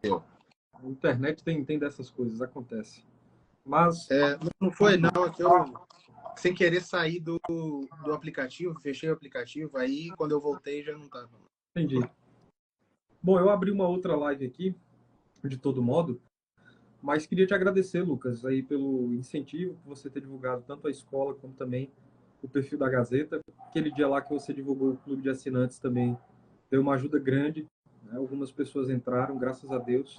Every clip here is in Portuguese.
A internet tem dessas coisas, acontece. Mas, Não foi, não. É que eu, sem querer, sair do aplicativo, fechei o aplicativo, aí quando eu voltei já não estava. entendi. Bom, eu abri uma outra live aqui, de todo modo, mas queria te agradecer, Lucas, aí pelo incentivo que você ter divulgado tanto a escola como também o perfil da Gazeta. Aquele dia lá que você divulgou o clube de assinantes também deu uma ajuda grande, né? Algumas pessoas entraram, graças a Deus,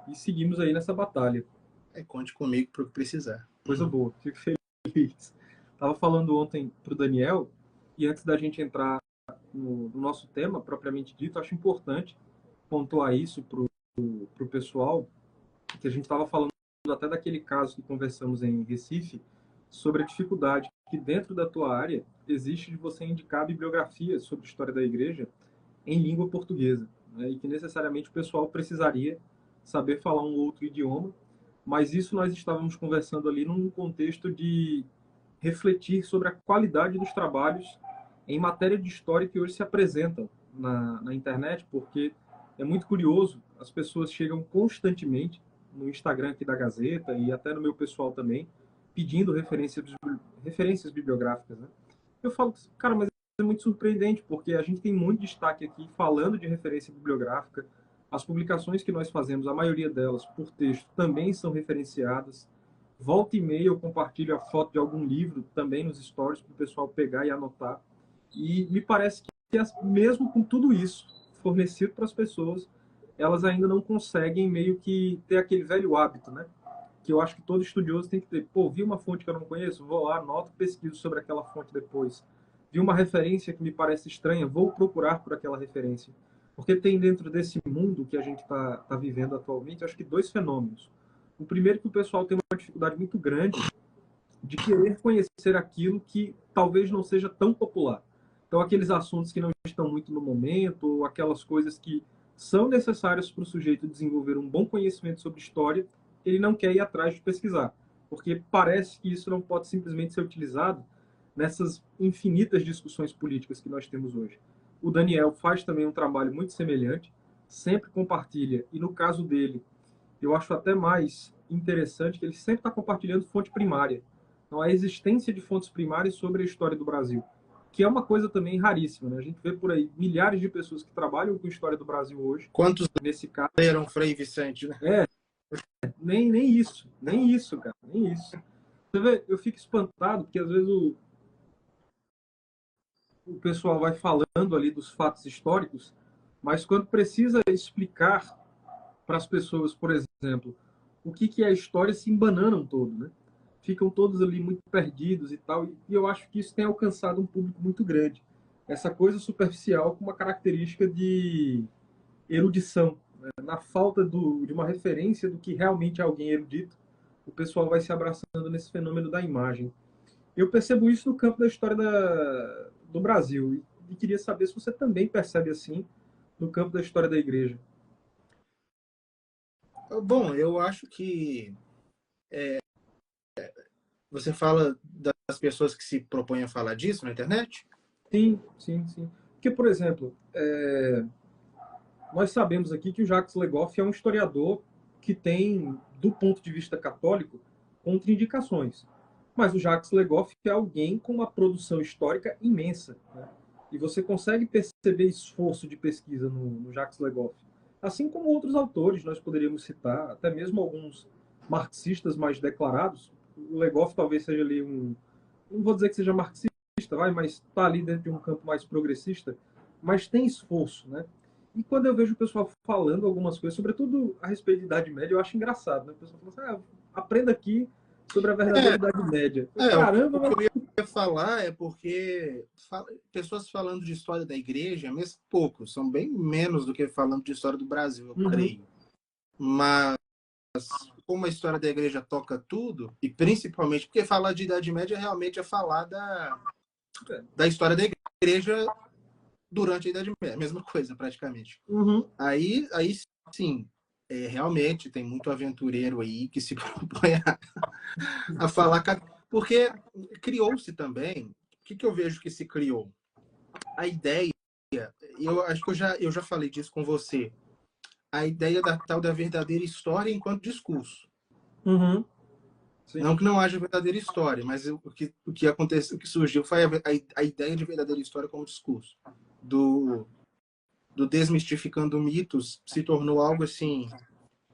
e seguimos aí nessa batalha. Conte comigo para o que precisar. Coisa boa, fico feliz. Estava falando ontem para o Daniel, e antes da gente entrar no nosso tema propriamente dito, acho importante pontuar isso para o pessoal, que a gente estava falando até daquele caso que conversamos em Recife, sobre a dificuldade que dentro da tua área existe de você indicar bibliografias sobre a história da igreja em língua portuguesa, né? E que necessariamente o pessoal precisaria saber falar um outro idioma, mas isso nós estávamos conversando ali num contexto de refletir sobre a qualidade dos trabalhos em matéria de história que hoje se apresentam na internet, porque é muito curioso, as pessoas chegam constantemente no Instagram aqui da Gazeta e até no meu pessoal também, pedindo referências bibliográficas, né? Eu falo, cara, mas é muito surpreendente, porque a gente tem muito destaque aqui falando de referência bibliográfica, as publicações que nós fazemos, a maioria delas por texto, também são referenciadas. Volta e meia eu compartilho a foto de algum livro também nos stories para o pessoal pegar e anotar. E me parece que mesmo com tudo isso fornecido para as pessoas, elas ainda não conseguem meio que ter aquele velho hábito, né? Que eu acho que todo estudioso tem que ter. Pô, vi uma fonte que eu não conheço, vou lá, anoto, pesquiso sobre aquela fonte depois. Vi uma referência que me parece estranha, vou procurar por aquela referência. Porque tem dentro desse mundo que a gente está vivendo atualmente, acho que dois fenômenos. O primeiro é que o pessoal tem uma dificuldade muito grande de querer conhecer aquilo que talvez não seja tão popular. Então, aqueles assuntos que não estão muito no momento, ou aquelas coisas que são necessárias para o sujeito desenvolver um bom conhecimento sobre história, ele não quer ir atrás de pesquisar, porque parece que isso não pode simplesmente ser utilizado nessas infinitas discussões políticas que nós temos hoje. O Daniel faz também um trabalho muito semelhante, sempre compartilha, e no caso dele, eu acho até mais interessante que ele sempre está compartilhando fonte primária. Então, a existência de fontes primárias sobre a história do Brasil, que é uma coisa também raríssima, né? A gente vê por aí milhares de pessoas que trabalham com história do Brasil hoje. Quantos nesse caso leram Frei Vicente, né? nem isso, cara, nem isso. Você vê, eu fico espantado porque às vezes o pessoal vai falando ali dos fatos históricos, mas quando precisa explicar para as pessoas, por exemplo, o que é a história, se embananam todo, né? Ficam todos ali muito perdidos e tal, e eu acho que isso tem alcançado um público muito grande. Essa coisa superficial com uma característica de erudição, né? Na falta de uma referência do que realmente é alguém erudito, o pessoal vai se abraçando nesse fenômeno da imagem. Eu percebo isso no campo da história do Brasil, e queria saber se você também percebe assim no campo da história da igreja. Bom, eu acho que você fala das pessoas que se propõem a falar disso na internet? Sim, sim, sim. Porque, por exemplo, nós sabemos aqui que o Jacques Legoff é um historiador que tem, do ponto de vista católico, contraindicações. Mas o Jacques Legoff é alguém com uma produção histórica imensa, né? E você consegue perceber esforço de pesquisa no Jacques Legoff. Assim como outros autores, nós poderíamos citar, até mesmo alguns marxistas mais declarados. O Legoff talvez seja ali não vou dizer que seja marxista, mas está ali dentro de um campo mais progressista, mas tem esforço, né? E quando eu vejo o pessoal falando algumas coisas, sobretudo a respeito de Idade Média, eu acho engraçado, né? O pessoal fala assim, aprenda aqui sobre a verdadeira Idade Média. Caramba, o que eu ia falar é porque pessoas falando de história da igreja, mesmo poucos, são bem menos do que falando de história do Brasil, eu creio. Mas como a história da igreja toca tudo, e principalmente porque falar de Idade Média realmente é falar da história da igreja durante a Idade Média, a mesma coisa praticamente. Aí sim, realmente tem muito aventureiro aí que se propõe a falar, porque criou-se também, o que eu vejo que se criou? A ideia, eu acho que eu já falei disso com você, a ideia da tal da verdadeira história enquanto discurso. Uhum. Sim. Não que não haja verdadeira história, mas o que aconteceu, o que surgiu foi a ideia de verdadeira história como discurso. Do desmistificando mitos se tornou algo assim,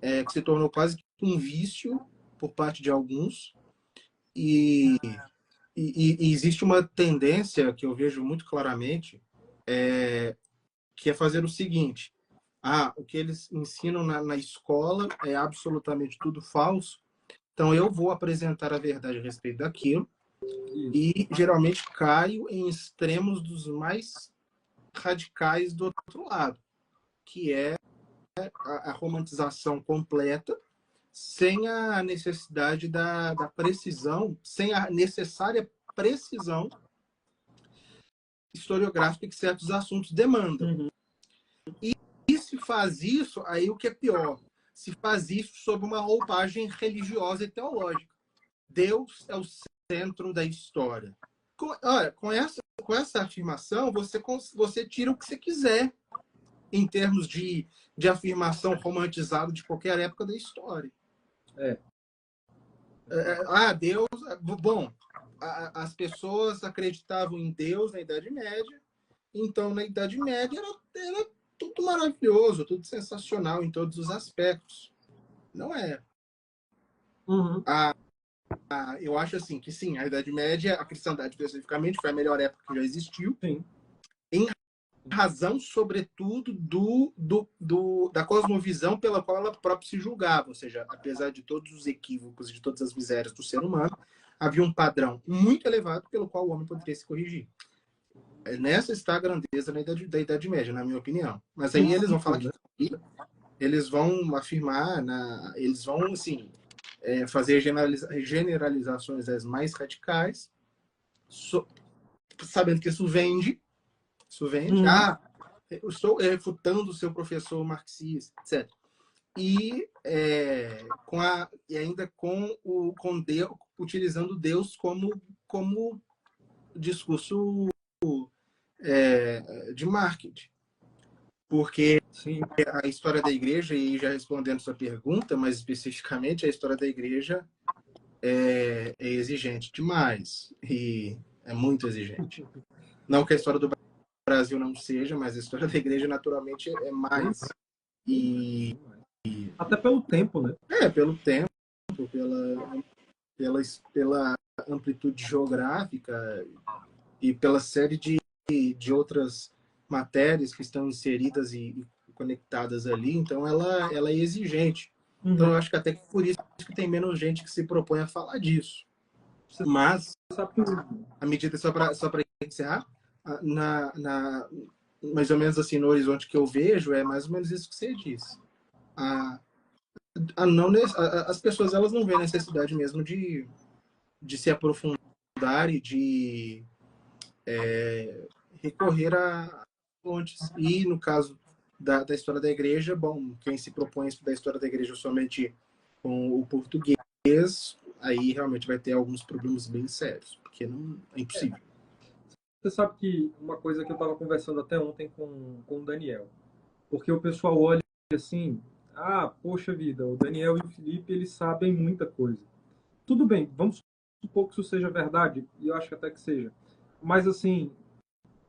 que se tornou quase que um vício por parte de alguns. E existe uma tendência que eu vejo muito claramente, que é fazer o seguinte: o que eles ensinam na escola é absolutamente tudo falso, então eu vou apresentar a verdade a respeito daquilo. E geralmente caio em extremos dos mais radicais do outro lado, que é a romantização completa, sem a necessidade da precisão, sem a necessária precisão historiográfica que certos assuntos demandam. Uhum. E se faz isso, aí o que é pior, se faz isso sob uma roupagem religiosa e teológica. Deus é o centro da história. Com essa afirmação, você tira o que você quiser em termos de afirmação romantizada de qualquer época da história. Deus... Bom, as pessoas acreditavam em Deus na Idade Média, então na Idade Média era tudo maravilhoso, tudo sensacional em todos os aspectos. Não é. Uhum. Eu acho assim que sim, a Idade Média, a cristandade especificamente, foi a melhor época que já existiu. Sim. Em razão, sobretudo, da cosmovisão pela qual ela própria se julgava. Ou seja, apesar de todos os equívocos e de todas as misérias do ser humano, havia um padrão muito elevado pelo qual o homem poderia se corrigir. Nessa está a grandeza da Idade Média, na minha opinião. Mas aí eles vão falar que eles vão afirmar, eles vão, assim, fazer generalizações as mais radicais, sabendo que isso vende. Eu estou refutando o seu professor marxista, etc. E ainda com Deus, utilizando Deus como discurso de marketing. Porque Sim. a história da igreja, e já respondendo sua pergunta, mais especificamente, a história da igreja é exigente demais. E é muito exigente. Não que a história do Brasil não seja, mas a história da igreja naturalmente é mais. Até pelo tempo, né? Pelo tempo, pela amplitude geográfica e pela série de outras matérias que estão inseridas e conectadas ali. Então ela é exigente. Uhum. Então eu acho que até por isso que tem menos gente que se propõe a falar disso. Mas a medida, só para encerrar, mais ou menos assim, no horizonte que eu vejo, é mais ou menos isso que você disse. As pessoas, elas não veem necessidade mesmo de se aprofundar e de recorrer a fontes. E no caso da história da igreja, bom, quem se propõe a estudar a história da igreja somente com o português, aí realmente vai ter alguns problemas bem sérios, porque não é impossível. Você sabe que uma coisa que eu estava conversando até ontem com o Daniel, porque o pessoal olha assim, poxa vida, o Daniel e o Felipe, eles sabem muita coisa. Tudo bem, vamos supor que isso seja verdade, e eu acho que até que seja. Mas assim,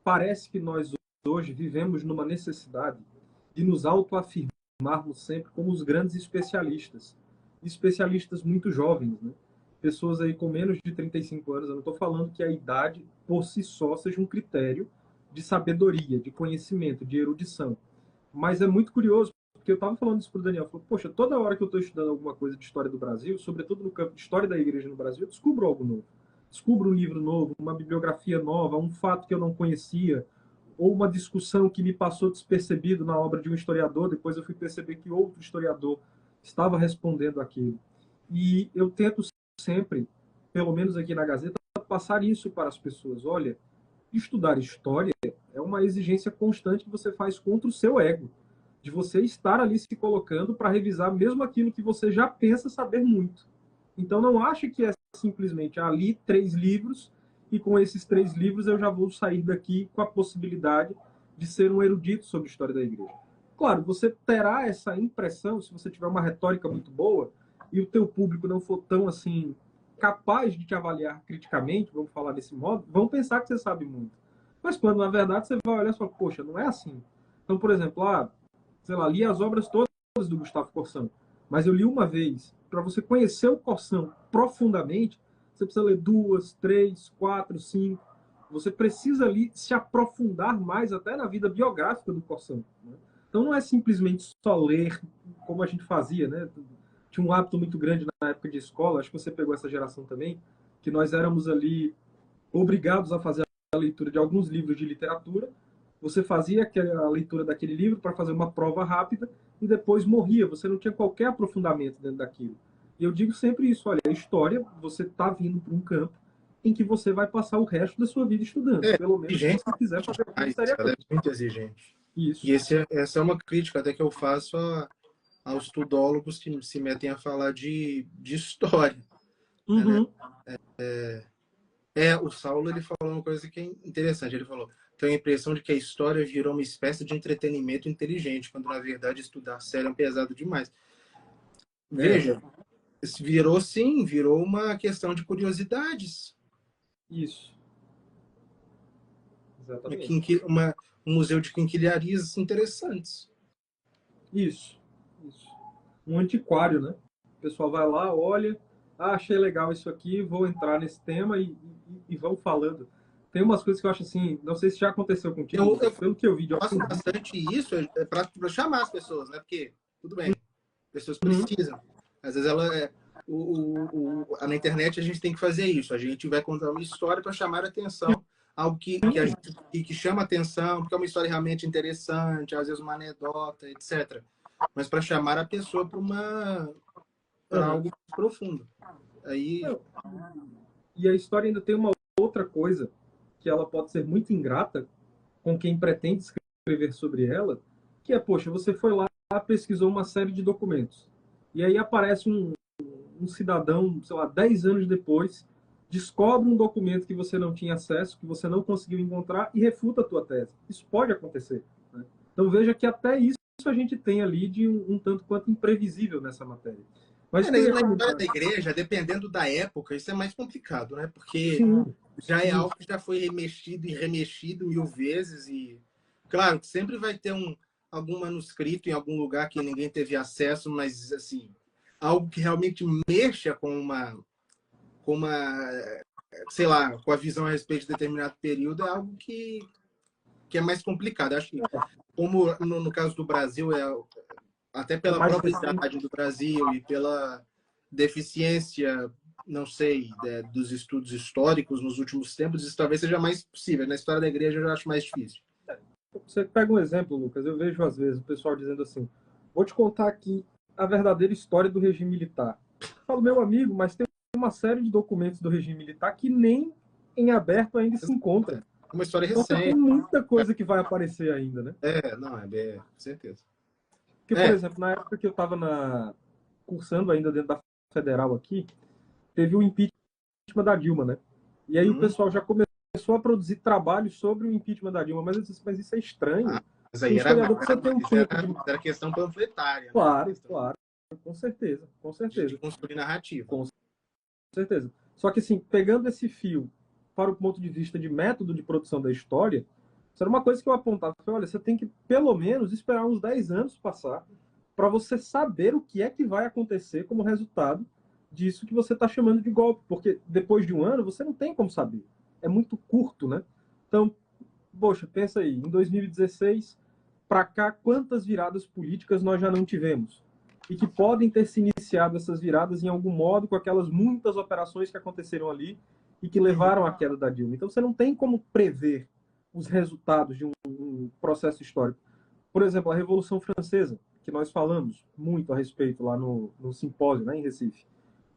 parece que nós hoje vivemos numa necessidade de nos autoafirmarmos sempre como os grandes especialistas. Especialistas muito jovens, né? Pessoas aí com menos de 35 anos. Eu não estou falando que a idade por si só seja um critério de sabedoria, de conhecimento, de erudição. Mas é muito curioso, porque eu estava falando isso para o Daniel. Falei, poxa, toda hora que eu estou estudando alguma coisa de história do Brasil, sobretudo no campo de história da igreja no Brasil, eu descubro algo novo. Descubro um livro novo, uma bibliografia nova, um fato que eu não conhecia, ou uma discussão que me passou despercebido na obra de um historiador, depois eu fui perceber que outro historiador estava respondendo aquilo. E eu tento sempre, pelo menos aqui na Gazeta, passar isso para as pessoas. Olha, estudar história é uma exigência constante que você faz contra o seu ego, de você estar ali se colocando para revisar mesmo aquilo que você já pensa saber muito. Então não ache que é simplesmente li 3 livros e com esses 3 livros eu já vou sair daqui com a possibilidade de ser um erudito sobre a história da igreja. claro, você terá essa impressão, se você tiver uma retórica muito boa e o teu público não for tão assim capaz de te avaliar criticamente, vamos falar desse modo, vão pensar que você sabe muito. Mas quando na verdade você vai olhar e fala, poxa, não é assim. Então, por exemplo, sei lá, li as obras todas do Gustavo Corsão, mas eu li uma vez. Para você conhecer o Corsão profundamente, você precisa ler 2, 3, 4, 5. Você precisa ali se aprofundar mais até na vida biográfica do Corsão, né? Então não é simplesmente só ler como a gente fazia, né? Tinha um hábito muito grande na época de escola, acho que você pegou essa geração também, que nós éramos ali obrigados a fazer a leitura de alguns livros de literatura. Você fazia a leitura daquele livro para fazer uma prova rápida e depois morria. Você não tinha qualquer aprofundamento dentro daquilo. E eu digo sempre isso, olha, a história, você está vindo para um campo em que você vai passar o resto da sua vida estudando. Pelo menos se você quiser fazer aquilo, seria ela é muito exigente. isso. E essa é uma crítica até que eu faço aos tudólogos que se metem a falar de história. Uhum. O Saulo ele falou uma coisa que é interessante. Ele falou: tenho a impressão de que a história virou uma espécie de entretenimento inteligente, quando na verdade estudar sério é pesado demais. Veja, virou uma questão de curiosidades. Isso. Exatamente. Um museu de quinquilharias interessantes. Isso. Um antiquário, né? O pessoal vai lá, olha, achei legal isso aqui, vou entrar nesse tema e vão falando. Tem umas coisas que eu acho assim, não sei se já aconteceu contigo, pelo que eu vi de faço bastante isso para chamar as pessoas, né? Porque, tudo bem, pessoas precisam. Às vezes na internet a gente tem que fazer isso. A gente vai contar uma história para chamar a atenção. Algo que chama a atenção, porque é uma história realmente interessante, às vezes uma anedota, etc. Mas para chamar a pessoa para algo profundo. E a história ainda tem uma outra coisa, que ela pode ser muito ingrata com quem pretende escrever sobre ela, que é, poxa, você foi lá, pesquisou uma série de documentos, e aí aparece um cidadão, sei lá, 10 anos depois, descobre um documento que você não tinha acesso, que você não conseguiu encontrar e refuta a tua tese. Isso pode acontecer, né? Então veja que até isso a gente tem ali de um tanto quanto imprevisível nessa matéria. Mas na história da igreja, dependendo da época, isso é mais complicado, né? Porque já é algo que já foi remexido e remexido 1000 vezes. E, claro, sempre vai ter algum manuscrito em algum lugar que ninguém teve acesso, mas, assim, algo que realmente mexa com sei lá, com a visão a respeito de determinado período, é algo que é mais complicado. Acho que, como no caso do Brasil, até pela própria idade do Brasil e pela deficiência, não sei, dos estudos históricos nos últimos tempos, isso talvez seja mais possível. Na história da igreja eu acho mais difícil. Você pega um exemplo, Lucas, eu vejo às vezes o pessoal dizendo assim, vou te contar aqui a verdadeira história do regime militar. Eu falo, meu amigo, mas tem uma série de documentos do regime militar que nem em aberto ainda se encontra. Uma história recente. Então, tem muita coisa que vai aparecer ainda, né? Com certeza. Porque, por exemplo, na época que eu estava cursando ainda dentro da Federal aqui, teve o impeachment da Dilma, né? E aí o pessoal já começou a produzir trabalhos sobre o impeachment da Dilma, mas eu disse, mas isso é estranho. Mas aí era questão panfletária. Claro, né? claro. Com certeza. De construir narrativa. Com certeza. Só que, assim, pegando esse fio para o ponto de vista de método de produção da história, isso era uma coisa que eu apontava. Olha, você tem que, pelo menos, esperar uns 10 anos passar para você saber o que é que vai acontecer como resultado disso que você está chamando de golpe. Porque depois de um ano, você não tem como saber. É muito curto, né? Então, poxa, pensa aí, em 2016, para cá, quantas viradas políticas nós já não tivemos? E que podem ter se iniciado essas viradas em algum modo com aquelas muitas operações que aconteceram ali e que levaram à queda da Dilma. Então, você não tem como prever os resultados de um processo histórico. Por exemplo, a Revolução Francesa, que nós falamos muito a respeito lá no simpósio, né, em Recife.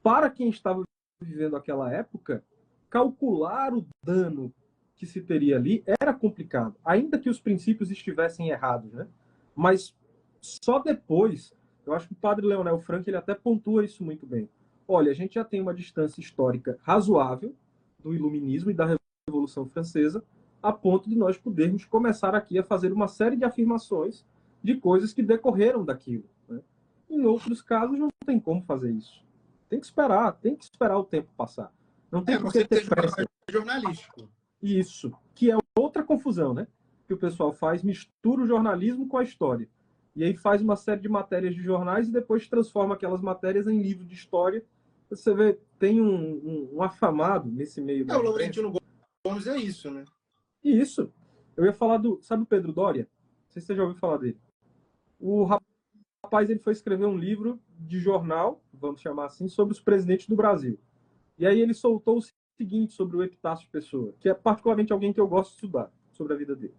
Para quem estava vivendo aquela época, calcular o dano que se teria ali era complicado, ainda que os princípios estivessem errados, né? Mas só depois, eu acho que o padre Leonel Franco ele até pontua isso muito bem. Olha, a gente já tem uma distância histórica razoável do Iluminismo e da Revolução Francesa, a ponto de nós podermos começar aqui a fazer uma série de afirmações de coisas que decorreram daquilo, né? Em outros casos, não tem como fazer isso. Tem que esperar o tempo passar. Não tem por que ter pressa. Jornalístico. Isso, que é outra confusão, né? Que o pessoal faz, mistura o jornalismo com a história. E aí faz uma série de matérias de jornais e depois transforma aquelas matérias em livro de história. Você vê, tem um afamado nesse meio da O Laurentino Gomes é isso, né? Isso. Eu ia falar do... Sabe o Pedro Doria? Não sei se você já ouviu falar dele. O rapaz, ele foi escrever um livro de jornal, vamos chamar assim, sobre os presidentes do Brasil. E aí ele soltou o seguinte sobre o Epitácio Pessoa, que é particularmente alguém que eu gosto de estudar sobre a vida dele.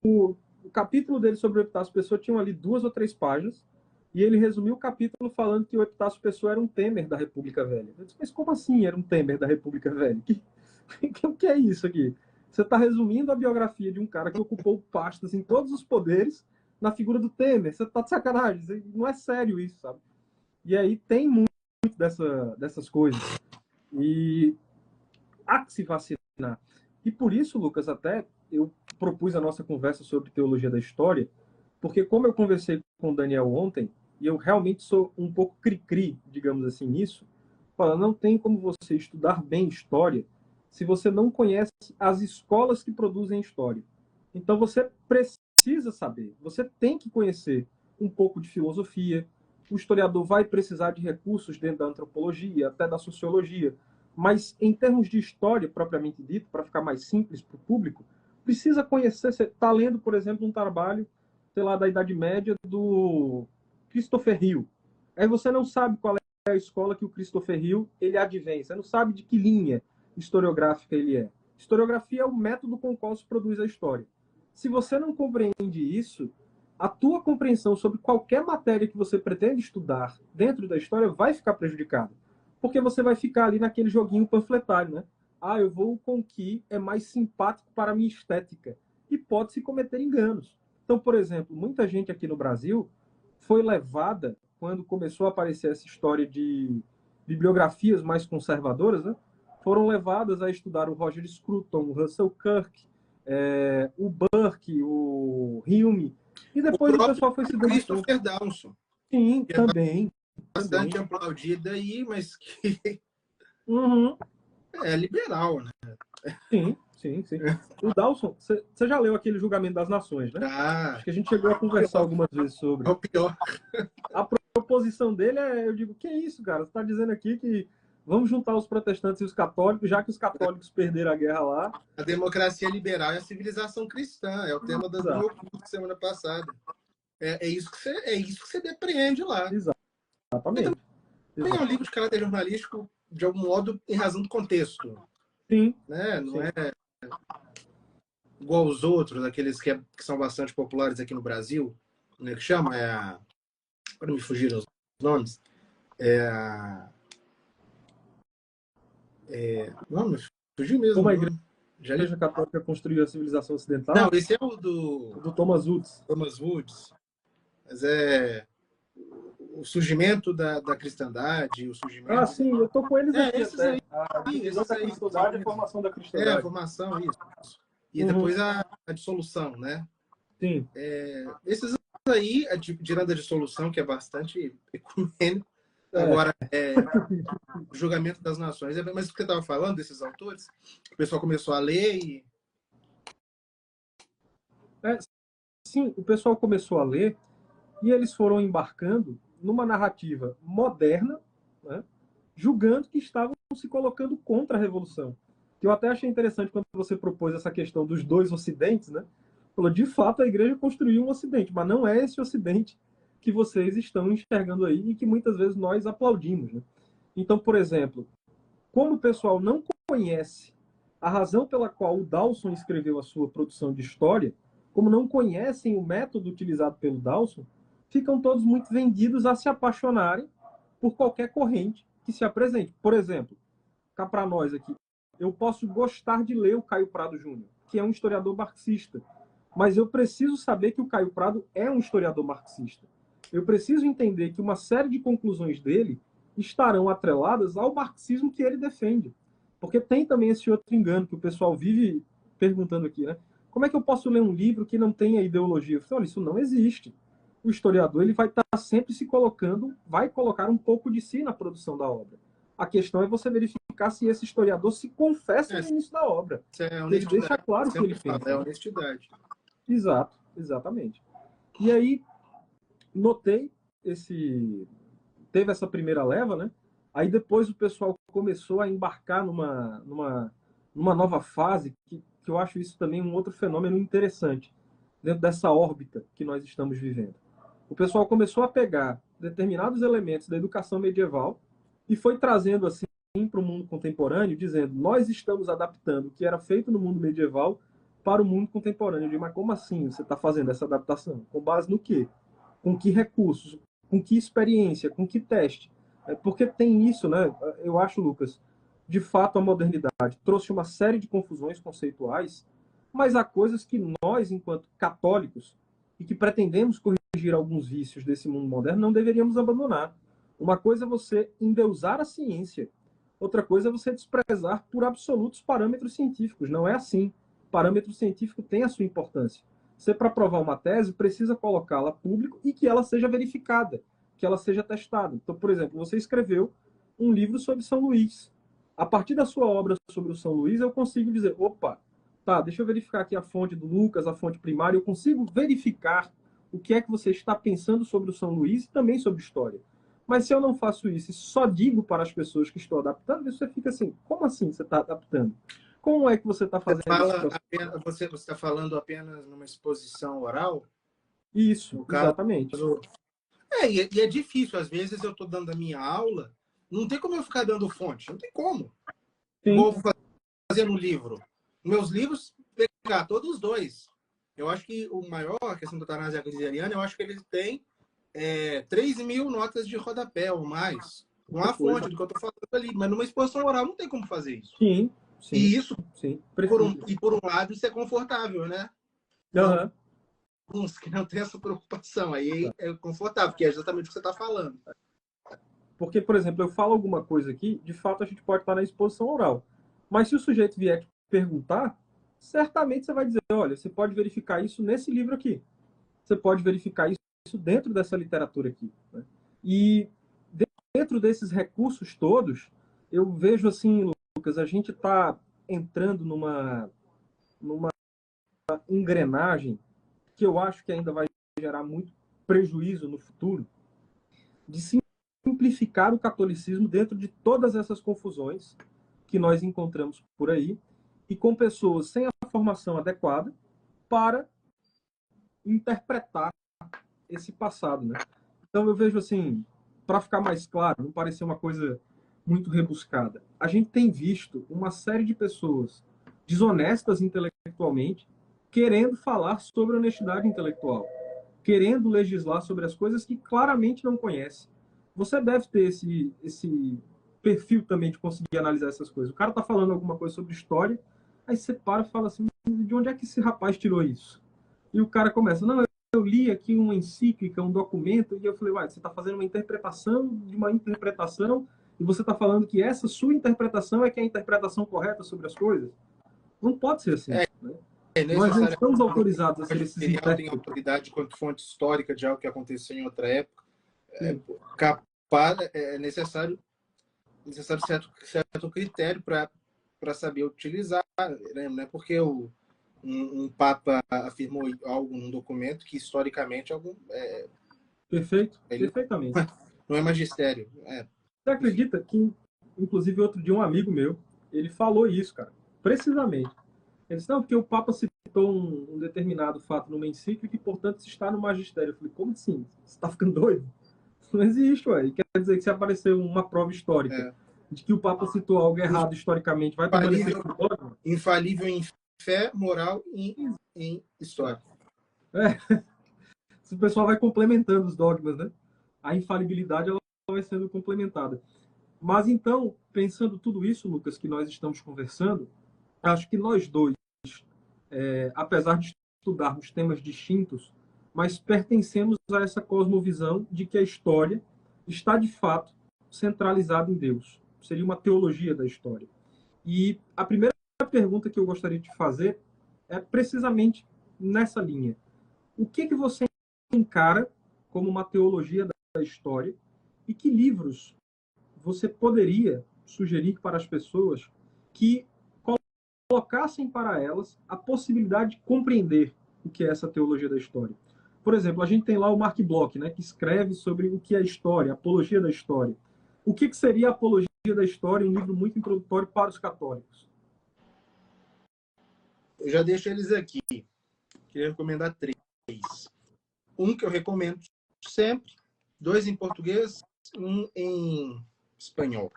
O capítulo dele sobre o Epitácio Pessoa tinha ali 2 ou 3 páginas, e ele resumiu o capítulo falando que o Epitácio Pessoa era um Temer da República Velha. Eu disse, mas como assim era um Temer da República Velha? O que é isso aqui? Você está resumindo a biografia de um cara que ocupou pastas em todos os poderes na figura do Temer. Você está de sacanagem. Não é sério isso, sabe? E aí tem muito dessas coisas. E há que se vacinar. E por isso, Lucas, até eu propus a nossa conversa sobre teologia da história, porque como eu conversei com o Daniel ontem, e eu realmente sou um pouco cri-cri, digamos assim, nisso, fala, não tem como você estudar bem história se você não conhece as escolas que produzem história. Então você precisa saber, você tem que conhecer um pouco de filosofia, o historiador vai precisar de recursos dentro da antropologia, até da sociologia, mas em termos de história, propriamente dito, para ficar mais simples para o público, precisa conhecer, você está lendo, por exemplo, um trabalho, sei lá, da Idade Média do Christopher Hill. Aí você não sabe qual é a escola que o Christopher Hill ele advém, você não sabe de que linha historiográfica ele é. Historiografia é o método com o qual se produz a história. Se você não compreende isso, a tua compreensão sobre qualquer matéria que você pretende estudar dentro da história vai ficar prejudicada. Porque você vai ficar ali naquele joguinho panfletário, né? Ah, eu vou com o que é mais simpático para a minha estética. E pode-se cometer enganos. Então, por exemplo, muita gente aqui no Brasil foi levada, quando começou a aparecer essa história de bibliografias mais conservadoras, né? Foram levadas a estudar o Roger Scruton, o Russell Kirk, o Burke, o Hume, e depois o pessoal foi se dando Christopher Dawson. Sim, também. Bastante aplaudida aí, mas que Uhum. é liberal, né? Sim, sim, sim. O Dawson, você já leu aquele Julgamento das Nações, né? Acho que a gente chegou a conversar algumas vezes sobre. É o pior. A proposição dele eu digo, que é isso, cara? Você está dizendo aqui que vamos juntar os protestantes e os católicos, já que os católicos perderam a guerra lá. A democracia liberal e a civilização cristã. É o tema do meu curso semana passada. É isso que você depreende lá. Exatamente. Também é um livro de caráter jornalístico, de algum modo, em razão do contexto. Sim. Né? Não Sim. é igual aos outros, aqueles que são bastante populares aqui no Brasil, né? Que chama, para me fugir os nomes, não, me fugiu mesmo. Como a Igreja Católica construiu a civilização ocidental? Não, esse é o do Thomas Woods. Thomas Woods. Mas é o surgimento da cristandade, o surgimento... sim, eu tô com eles aqui esses até. aí. A divisão da cristandade e a formação da cristandade. A formação, isso. E depois a dissolução, né? Sim. Esses aí, tirando a dissolução, que é bastante ecumênico, agora, o julgamento das nações. Mas o que você estava falando desses autores, o pessoal começou a ler e... Sim, o pessoal começou a ler e eles foram embarcando numa narrativa moderna, né, julgando que estavam se colocando contra a Revolução. Eu até achei interessante quando você propôs essa questão dos 2 ocidentes, né? Falou, de fato, a igreja construiu um ocidente, mas não é esse ocidente que vocês estão enxergando aí e que muitas vezes nós aplaudimos, né? Então, por exemplo, como o pessoal não conhece a razão pela qual o Dawson escreveu a sua produção de história, como não conhecem o método utilizado pelo Dawson, ficam todos muito vendidos a se apaixonarem por qualquer corrente que se apresente. Por exemplo, cá para nós aqui, eu posso gostar de ler o Caio Prado Júnior, que é um historiador marxista, mas eu preciso saber que o Caio Prado é um historiador marxista. Eu preciso entender que uma série de conclusões dele estarão atreladas ao marxismo que ele defende. Porque tem também esse outro engano que o pessoal vive perguntando aqui, né? Como é que eu posso ler um livro que não tenha ideologia? Eu falei, olha, isso não existe. O historiador ele vai estar sempre se colocando, vai colocar um pouco de si na produção da obra. A questão é você verificar se esse historiador se confessa no início da obra. Ele deixa claro o que ele pensa. É honestidade. Exato, exatamente. E aí, notei teve essa primeira leva, né? Aí depois o pessoal começou a embarcar numa nova fase, que eu acho isso também um outro fenômeno interessante, dentro dessa órbita que nós estamos vivendo. O pessoal começou a pegar determinados elementos da educação medieval e foi trazendo assim para o mundo contemporâneo, dizendo, nós estamos adaptando o que era feito no mundo medieval para o mundo contemporâneo. Eu digo, mas como assim você está fazendo essa adaptação? Com base no quê? Com que recursos? Com que experiência? Com que teste? Porque tem isso, né? Eu acho, Lucas, de fato a modernidade trouxe uma série de confusões conceituais, mas há coisas que nós, enquanto católicos, e que pretendemos corrigir alguns vícios desse mundo moderno, não deveríamos abandonar. Uma coisa é você endeusar a ciência, outra coisa é você desprezar por absolutos parâmetros científicos. Não é assim. O parâmetro científico tem a sua importância. Você, para provar uma tese, precisa colocá-la a público e que ela seja verificada, que ela seja testada. Então, por exemplo, você escreveu um livro sobre São Luís. A partir da sua obra sobre o São Luís, eu consigo dizer, opa, tá, deixa eu verificar aqui a fonte do Lucas, a fonte primária, eu consigo verificar o que é que você está pensando sobre o São Luís e também sobre história. Mas se eu não faço isso e só digo para as pessoas que estou adaptando, você fica assim, como assim você está adaptando? Como é que você está fazendo isso? Você está falando apenas numa exposição oral? Isso, exatamente. E é difícil. Às vezes eu estou dando a minha aula, não tem como eu ficar dando fonte, não tem como. Vou fazer no livro. Meus livros, pegar todos os dois. Eu acho que o maior, a questão do Atanásio Griseriano, eu acho que ele tem 3.000 notas de rodapé ou mais, com a fonte do que eu estou falando ali. Mas numa exposição oral não tem como fazer isso. Sim, sim. E isso, sim. Por um lado, isso é confortável, né? Uhum. Uns que não tem essa preocupação. Aí é confortável, que é exatamente o que você está falando. Porque, por exemplo, eu falo alguma coisa aqui, de fato a gente pode estar na exposição oral. Mas se o sujeito vier perguntar, certamente você vai dizer, olha, você pode verificar isso nesse livro aqui. Você pode verificar isso dentro dessa literatura aqui. Né? E dentro desses recursos todos, eu vejo assim, Lucas, a gente está entrando numa engrenagem que eu acho que ainda vai gerar muito prejuízo no futuro, de simplificar o catolicismo dentro de todas essas confusões que nós encontramos por aí, e com pessoas sem a formação adequada para interpretar esse passado, né? Então eu vejo assim, para ficar mais claro, não parecer uma coisa muito rebuscada, a gente tem visto uma série de pessoas desonestas intelectualmente querendo falar sobre honestidade intelectual, querendo legislar sobre as coisas que claramente não conhece. Você deve ter esse perfil também de conseguir analisar essas coisas. O cara está falando alguma coisa sobre história, aí você para e fala assim, de onde é que esse rapaz tirou isso? E o cara começa, não, eu li aqui uma encíclica, um documento, e eu falei, uai, você está fazendo uma interpretação de uma interpretação, e você está falando que essa sua interpretação é que é a interpretação correta sobre as coisas? Não pode ser assim. Né? Nós não estamos autorizados a ser esses intérpretes. Tem autoridade quanto fonte histórica de algo que aconteceu em outra época. Capaz, é necessário certo critério para saber utilizar. Né? Não é porque um Papa afirmou algo num documento que historicamente Perfeito, perfeitamente. Não é magistério. Você acredita que, inclusive, outro dia um amigo meu, ele falou isso, cara, precisamente. Ele disse, não, porque o Papa citou um determinado fato numa encíclica e, portanto, está no magistério. Eu falei, como assim? Você está ficando doido? Não existe, ué. Quer dizer que se aparecer uma prova histórica de que o Papa citou algo errado historicamente, vai permanecer como dogma? Infalível em fé, moral e em história. O pessoal vai complementando os dogmas, né? A infalibilidade ela vai sendo complementada. Mas então, pensando tudo isso, Lucas, que nós estamos conversando, acho que nós dois, apesar de estudarmos temas distintos, mas pertencemos a essa cosmovisão de que a história está, de fato, centralizada em Deus. Seria uma teologia da história. E a primeira pergunta que eu gostaria de fazer é precisamente nessa linha. O que você encara como uma teologia da história e que livros você poderia sugerir para as pessoas que colocassem para elas a possibilidade de compreender o que é essa teologia da história? Por exemplo, a gente tem lá o Mark Bloch, né, que escreve sobre o que é história, a apologia da história. O que seria a apologia da história, um livro muito introdutório para os católicos? Eu já deixo eles aqui. Queria recomendar 3. Um que eu recomendo sempre, 2 em português, 1 em espanhol.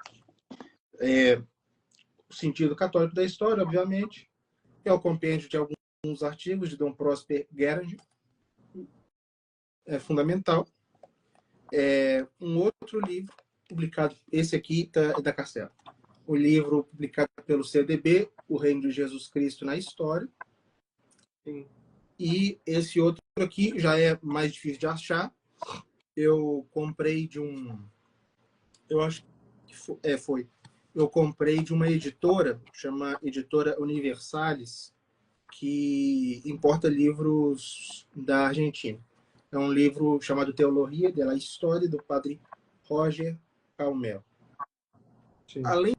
O Sentido Católico da História, obviamente, é o compêndio de alguns artigos de Dom Prosper Guerra, é fundamental. Um outro livro publicado, esse aqui da Castelo, o livro publicado pelo CDB, O Reino de Jesus Cristo na História. Sim. E esse outro aqui já é mais difícil de achar. Eu comprei de eu acho que foi. Eu comprei de uma editora, chama Editora Universalis, que importa livros da Argentina. É um livro chamado Teologia de la História, do padre Roger Palmel. Sim. Além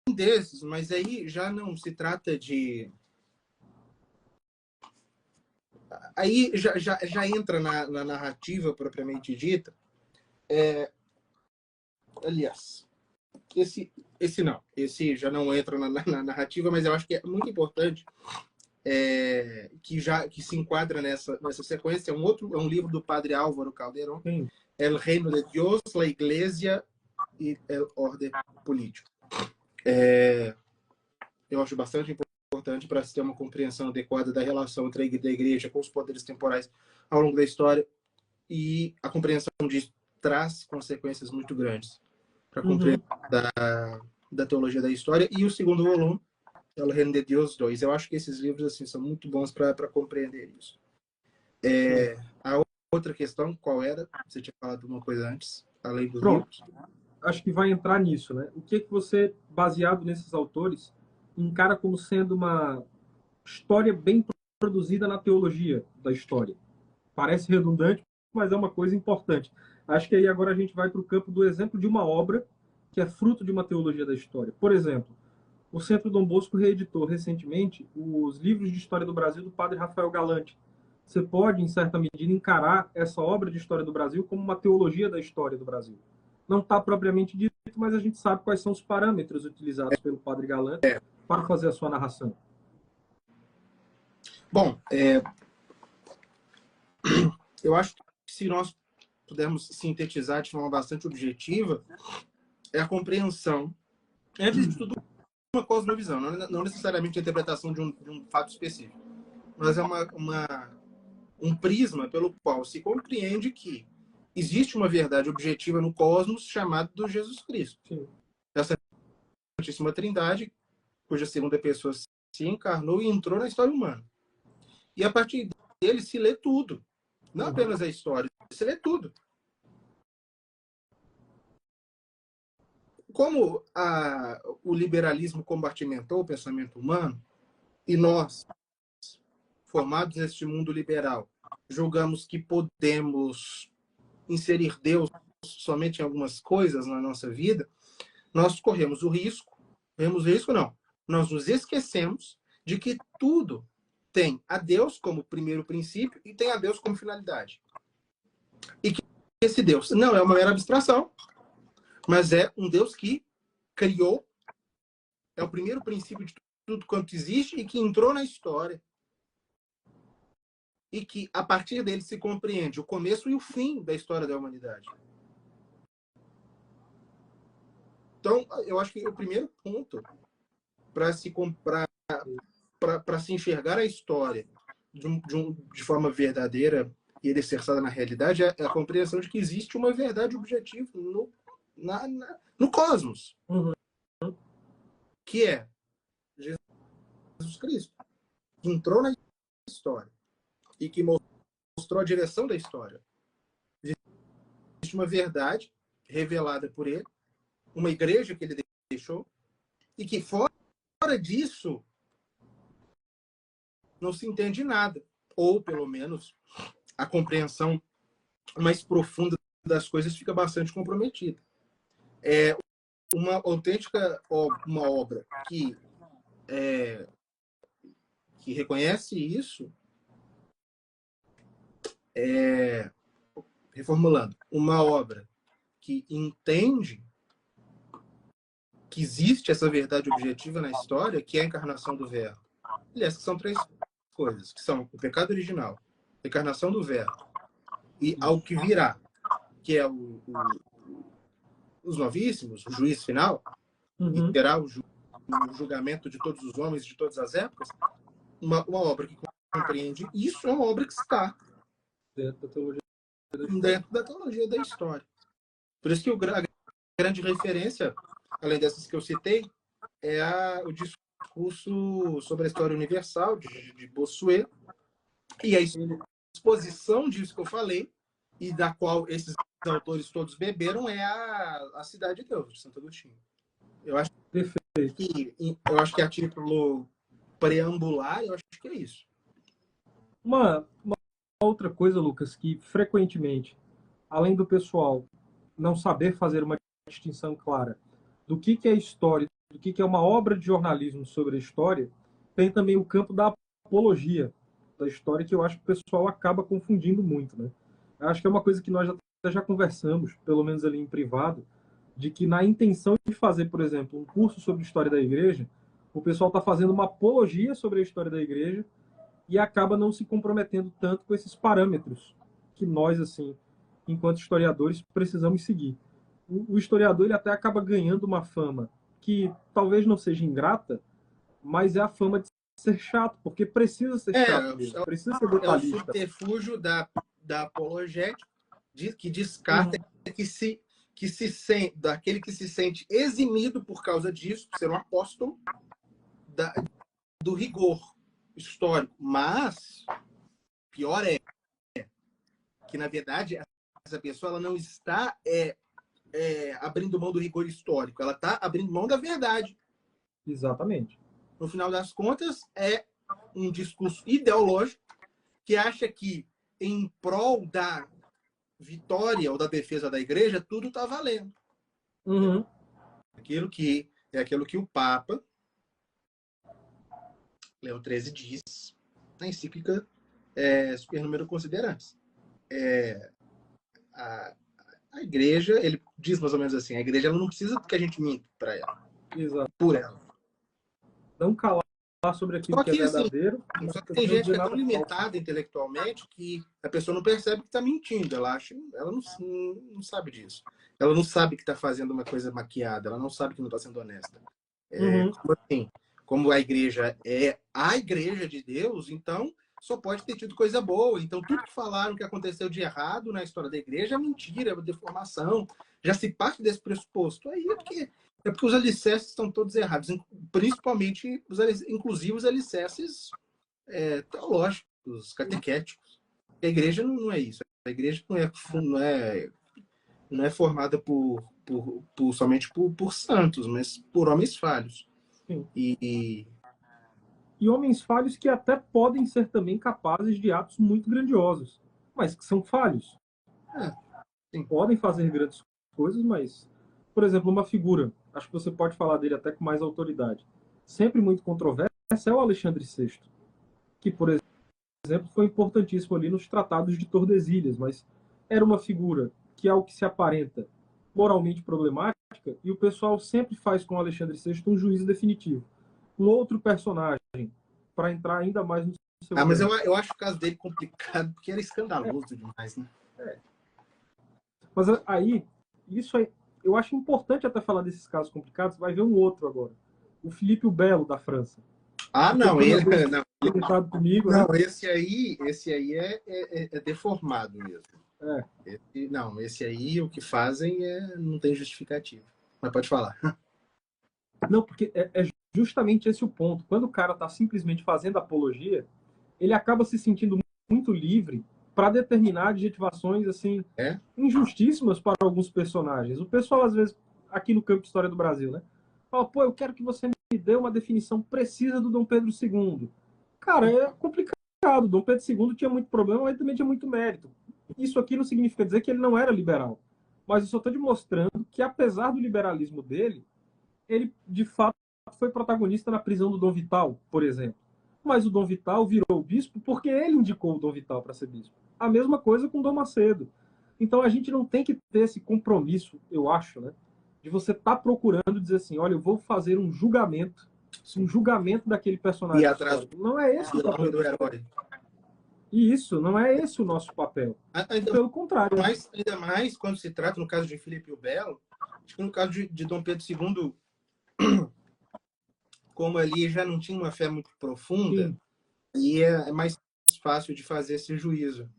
desses, mas aí já não se trata de... Aí já entra na narrativa propriamente dita. Aliás, esse não. Esse já não entra na narrativa, mas eu acho que é muito importante que se enquadra nessa sequência. É um livro do padre Álvaro Calderón, Sim. El Reino de Dios, la Iglesia e el Orden Político. Eu acho bastante importante para se ter uma compreensão adequada da relação entre a igreja com os poderes temporais ao longo da história, e a compreensão disso traz consequências muito grandes para a compreensão da teologia da história. E o segundo volume, El Reino de Dios 2. Eu acho que esses livros assim são muito bons para compreender isso. A outra questão, qual era? Você tinha falado uma coisa antes, além dos livros? Acho que vai entrar nisso, né? O que você, baseado nesses autores, encara como sendo uma história bem produzida na teologia da história? Parece redundante, mas é uma coisa importante. Acho que aí agora a gente vai para o campo do exemplo de uma obra que é fruto de uma teologia da história. Por exemplo, o Centro Dom Bosco reeditou recentemente os livros de história do Brasil do padre Rafael Galante. Você pode, em certa medida, encarar essa obra de história do Brasil como uma teologia da história do Brasil. Não está propriamente dito, mas a gente sabe quais são os parâmetros utilizados pelo padre Galante para fazer a sua narração. Bom, eu acho que se nós pudermos sintetizar de forma bastante objetiva, é a compreensão, antes de tudo, uma cosmovisão, não necessariamente a interpretação de um fato específico, mas é um prisma pelo qual se compreende que existe uma verdade objetiva no cosmos chamada do Jesus Cristo. Sim. Essa Santíssima Trindade, cuja segunda pessoa se encarnou e entrou na história humana. E a partir dele se lê tudo. Não apenas a história, se lê tudo. Como o liberalismo compartimentou o pensamento humano, e nós, formados neste mundo liberal, julgamos que podemos inserir Deus somente em algumas coisas na nossa vida, nós corremos o risco, nós nos esquecemos de que tudo tem a Deus como primeiro princípio e tem a Deus como finalidade. E que esse Deus não é uma mera abstração, mas é um Deus que criou, é o primeiro princípio de tudo quanto existe e que entrou na história. E que, a partir dele, se compreende o começo e o fim da história da humanidade. Então, eu acho que o primeiro ponto para se enxergar a história de forma verdadeira e alicerçada na realidade é a compreensão de que existe uma verdade objetiva no cosmos, que é Jesus Cristo, que entrou na história e que mostrou a direção da história. Existe uma verdade revelada por ele, uma igreja que ele deixou, e que fora disso não se entende nada. Ou, pelo menos, a compreensão mais profunda das coisas fica bastante comprometida. Uma autêntica uma obra que reconhece isso, reformulando, uma obra que entende que existe essa verdade objetiva na história, que é a encarnação do Verbo. Aliás, que são três coisas, que são o pecado original, a encarnação do Verbo e ao que virá, que é os novíssimos, o juiz final, e terá o julgamento de todos os homens de todas as épocas. Uma obra que compreende isso é uma obra que está dentro da teologia da história. Por isso que a grande referência, além dessas que eu citei, é o discurso sobre a história universal de Bossuet, e a exposição disso que eu falei, e da qual esses autores todos beberam, é a Cidade de Deus, de Santo Agostinho. Eu acho que a título preambular, eu acho que é isso. Uma outra coisa, Lucas, que frequentemente, além do pessoal não saber fazer uma distinção clara do que é história, do que é uma obra de jornalismo sobre a história, tem também o campo da apologia da história, que eu acho que o pessoal acaba confundindo muito, né? Eu acho que é uma coisa que nós já conversamos, pelo menos ali em privado, de que na intenção de fazer, por exemplo, um curso sobre história da igreja, o pessoal está fazendo uma apologia sobre a história da igreja e acaba não se comprometendo tanto com esses parâmetros que nós, assim, enquanto historiadores, precisamos seguir. O historiador ele até acaba ganhando uma fama que talvez não seja ingrata, mas é a fama de ser chato, porque precisa ser chato mesmo, precisa ser detalhista. É o subterfúgio da apologética, que descarta daquele que se sente eximido por causa disso, por ser um apóstolo do rigor histórico. Mas pior é que, na verdade, essa pessoa ela não está abrindo mão do rigor histórico, ela está abrindo mão da verdade. Exatamente. No final das contas, é um discurso ideológico que acha que, em prol da vitória ou da defesa da igreja, tudo está valendo. Uhum. Aquilo que o Papa Leão XIII diz na encíclica Super Número Considerantes. A igreja, ele diz mais ou menos assim, a igreja ela não precisa que a gente minta para ela. Exato. Por ela. Não calar sobre aquilo que é verdadeiro. Só que tem gente que é tão limitada intelectualmente que a pessoa não percebe que está mentindo. Ela não sabe disso. Ela não sabe que está fazendo uma coisa maquiada. Ela não sabe que não está sendo honesta. Como a igreja é a igreja de Deus, então só pode ter tido coisa boa. Então tudo que falaram que aconteceu de errado na história da igreja é mentira, é deformação. Já se parte desse pressuposto. Aí é porque os alicerces estão todos errados, principalmente, inclusive os alicerces teológicos, catequéticos. A igreja não é isso. A igreja não é formada somente por santos, mas por homens falhos. Sim. E homens falhos que até podem ser também capazes de atos muito grandiosos, mas que são falhos. Podem fazer grandes coisas, mas, por exemplo, uma figura, acho que você pode falar dele até com mais autoridade, sempre muito controversa, é o Alexandre VI, que, por exemplo, foi importantíssimo ali nos tratados de Tordesilhas, mas era uma figura que, ao que se aparenta, moralmente problemática, e o pessoal sempre faz com o Alexandre VI um juízo definitivo. Um outro personagem, para entrar ainda mais no seu mas eu acho o caso dele complicado, porque era escandaloso demais, né? Mas aí, isso aí, eu acho importante até falar desses casos complicados, vai ver um outro agora. O Filipe o Belo, da França. Não, comigo, não, né? esse aí é deformado mesmo. Esse aí o que fazem não tem justificativa. Mas pode falar. Não, porque é justamente esse o ponto. Quando o cara está simplesmente fazendo apologia, ele acaba se sentindo muito livre para determinar adjetivações assim injustíssimas para alguns personagens. O pessoal, às vezes, aqui no campo de história do Brasil, né? Fala, eu quero que você me dê uma definição precisa do Dom Pedro II. Cara, é complicado. Dom Pedro II tinha muito problema, mas também tinha muito mérito. Isso aqui não significa dizer que ele não era liberal. Mas eu só estou demonstrando que, apesar do liberalismo dele, ele, de fato, foi protagonista na prisão do Dom Vital, por exemplo. Mas o Dom Vital virou bispo porque ele indicou o Dom Vital para ser bispo. A mesma coisa com o Dom Macedo. Então a gente não tem que ter esse compromisso, eu acho, né, de você estar procurando dizer assim, olha, eu vou fazer um julgamento daquele personagem E atrás histórico. Não é esse o papel do herói. E isso, não é esse o nosso papel. Pelo contrário. Ainda mais quando se trata, no caso de Filipe o Belo, acho que no caso de Dom Pedro II, como ali já não tinha uma fé muito profunda, Sim. e é mais fácil de fazer esse juízo.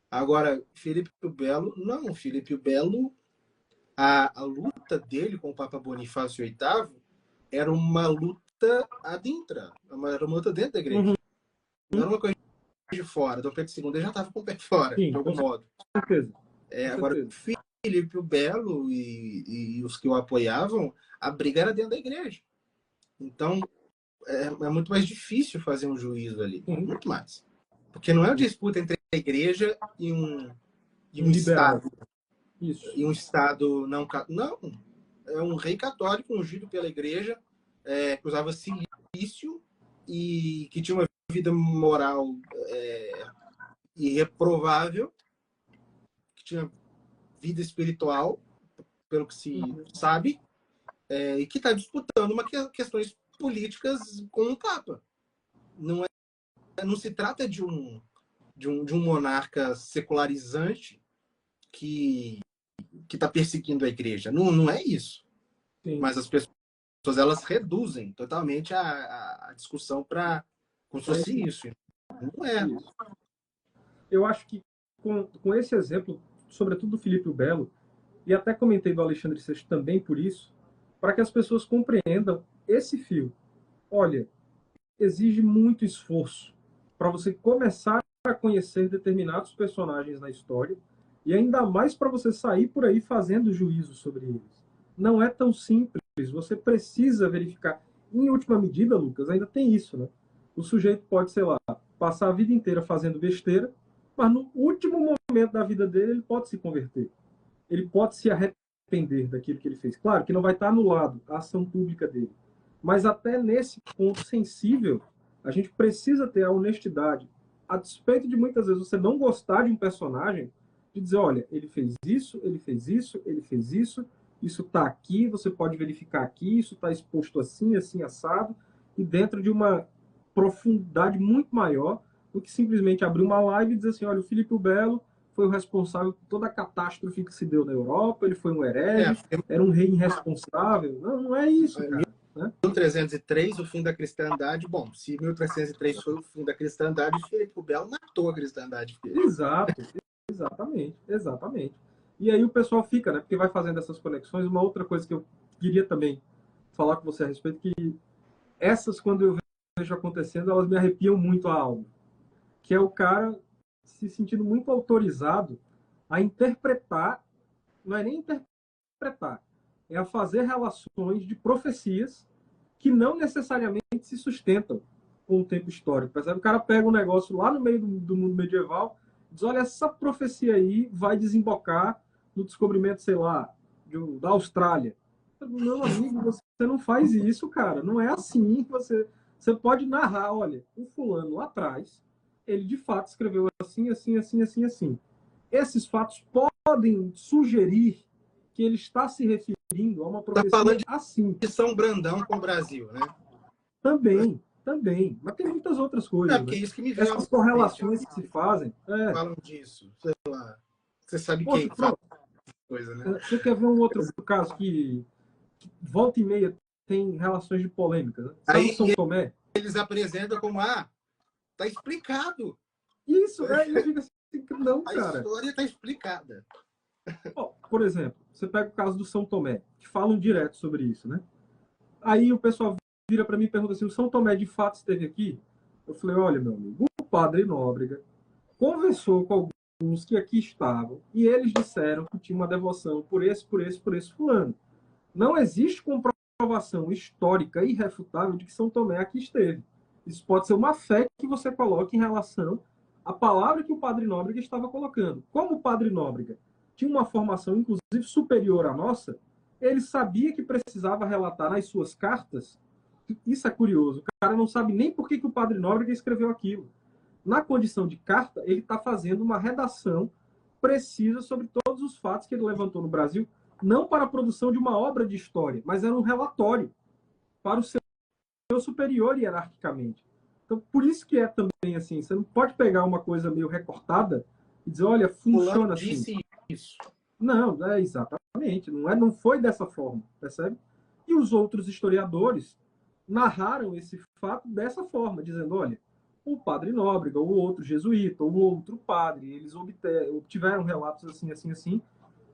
Agora, Filipe o Belo, não. Filipe o Belo, a luta dele com o Papa Bonifácio VIII era uma luta adintra, era uma luta dentro da igreja. Uhum. Não era uma coisa de fora. Dom Pedro II ele já estava com o pé fora, Sim, de algum modo. Com certeza. Agora, Filipe o Belo e os que o apoiavam, a briga era dentro da igreja. Então, é muito mais difícil fazer um juízo ali. Muito mais. Porque não é uma disputa entre a igreja e um Estado. Isso. E um Estado não... Não. É um rei católico ungido pela igreja, que usava silício e que tinha uma vida moral irreprovável, que tinha vida espiritual, pelo que se sabe, e que está disputando questões políticas com o Papa. Não se trata de um monarca secularizante que está perseguindo a igreja. Não é isso. Sim. Mas as pessoas elas reduzem totalmente a discussão para como se fosse isso. Não é. Isso. Eu acho que com esse exemplo, sobretudo do Filipe o Belo, e até comentei do Alexandre VI também por isso, para que as pessoas compreendam esse fio. Olha, exige muito esforço para você começar a conhecer determinados personagens na história e ainda mais para você sair por aí fazendo juízo sobre eles. Não é tão simples, você precisa verificar. Em última medida, Lucas, ainda tem isso, né? O sujeito pode, sei lá, passar a vida inteira fazendo besteira, mas no último momento da vida dele, ele pode se converter. Ele pode se arrepender daquilo que ele fez. Claro que não vai estar anulado a ação pública dele. Mas até nesse ponto sensível, a gente precisa ter a honestidade, a despeito de muitas vezes você não gostar de um personagem, de dizer, olha, ele fez isso, ele fez isso, ele fez isso, isso está aqui, você pode verificar aqui, isso está exposto assim, assim, assado, e dentro de uma profundidade muito maior do que simplesmente abrir uma live e dizer assim, olha, o Filipe o Belo foi o responsável por toda a catástrofe que se deu na Europa, ele foi um herege, era um rei irresponsável. Não é isso, cara. 1303, o fim da cristandade. Bom, se 1303 foi o fim da cristandade, Filipe o Belo matou a cristandade. Exatamente. E aí o pessoal fica, né? Porque vai fazendo essas conexões. Uma outra coisa que eu queria também falar com você a respeito, que essas, quando eu vejo acontecendo, elas me arrepiam muito a alma. Que é o cara se sentindo muito autorizado a interpretar, não é nem interpretar, é a fazer relações de profecias que não necessariamente se sustentam com o tempo histórico. Percebe? O cara pega um negócio lá no meio do mundo medieval e diz, olha, essa profecia aí vai desembocar no descobrimento, sei lá, da Austrália. Meu amigo, você não faz isso, cara. Não é assim. Você pode narrar, olha, o fulano lá atrás, ele de fato escreveu assim, assim, assim, assim, assim. Esses fatos podem sugerir que ele está se referindo a uma profecia falando assim. De São Brandão com o Brasil, né? Também. Mas tem muitas outras coisas. Porque né? isso que me veio essas correlações que se fazem. Falam disso, sei lá. Você sabe Poxa, quem fala coisa, né? Você quer ver um outro caso que volta e meia tem relações de polêmica, né? Sabe Aí o São Tomé? Eles apresentam como, tá explicado. Isso, eu digo assim, não, cara. A história tá explicada. Por exemplo, você pega o caso do São Tomé, que falam direto sobre isso, né? Aí o pessoal vira para mim e pergunta assim, o São Tomé de fato esteve aqui? Eu falei, olha, meu amigo, o padre Nóbrega conversou com alguns que aqui estavam e eles disseram que tinha uma devoção por esse fulano. Não existe comprovação histórica irrefutável de que São Tomé aqui esteve. Isso pode ser uma fé que você coloca em relação à palavra que o padre Nóbrega estava colocando. Como o padre Nóbrega tinha uma formação, inclusive, superior à nossa, ele sabia que precisava relatar nas suas cartas. Isso é curioso. O cara não sabe nem por que o padre Nóbrega escreveu aquilo. Na condição de carta, ele está fazendo uma redação precisa sobre todos os fatos que ele levantou no Brasil, não para a produção de uma obra de história, mas era um relatório para o seu superior hierarquicamente. Então, por isso que é também assim, você não pode pegar uma coisa meio recortada e dizer, olha, funciona assim. Disse isso. Não, é exatamente, não foi dessa forma, percebe? E os outros historiadores narraram esse fato dessa forma, dizendo, olha, o padre Nóbrega, ou outro jesuíta, ou outro padre, eles obtiveram relatos assim, assim, assim,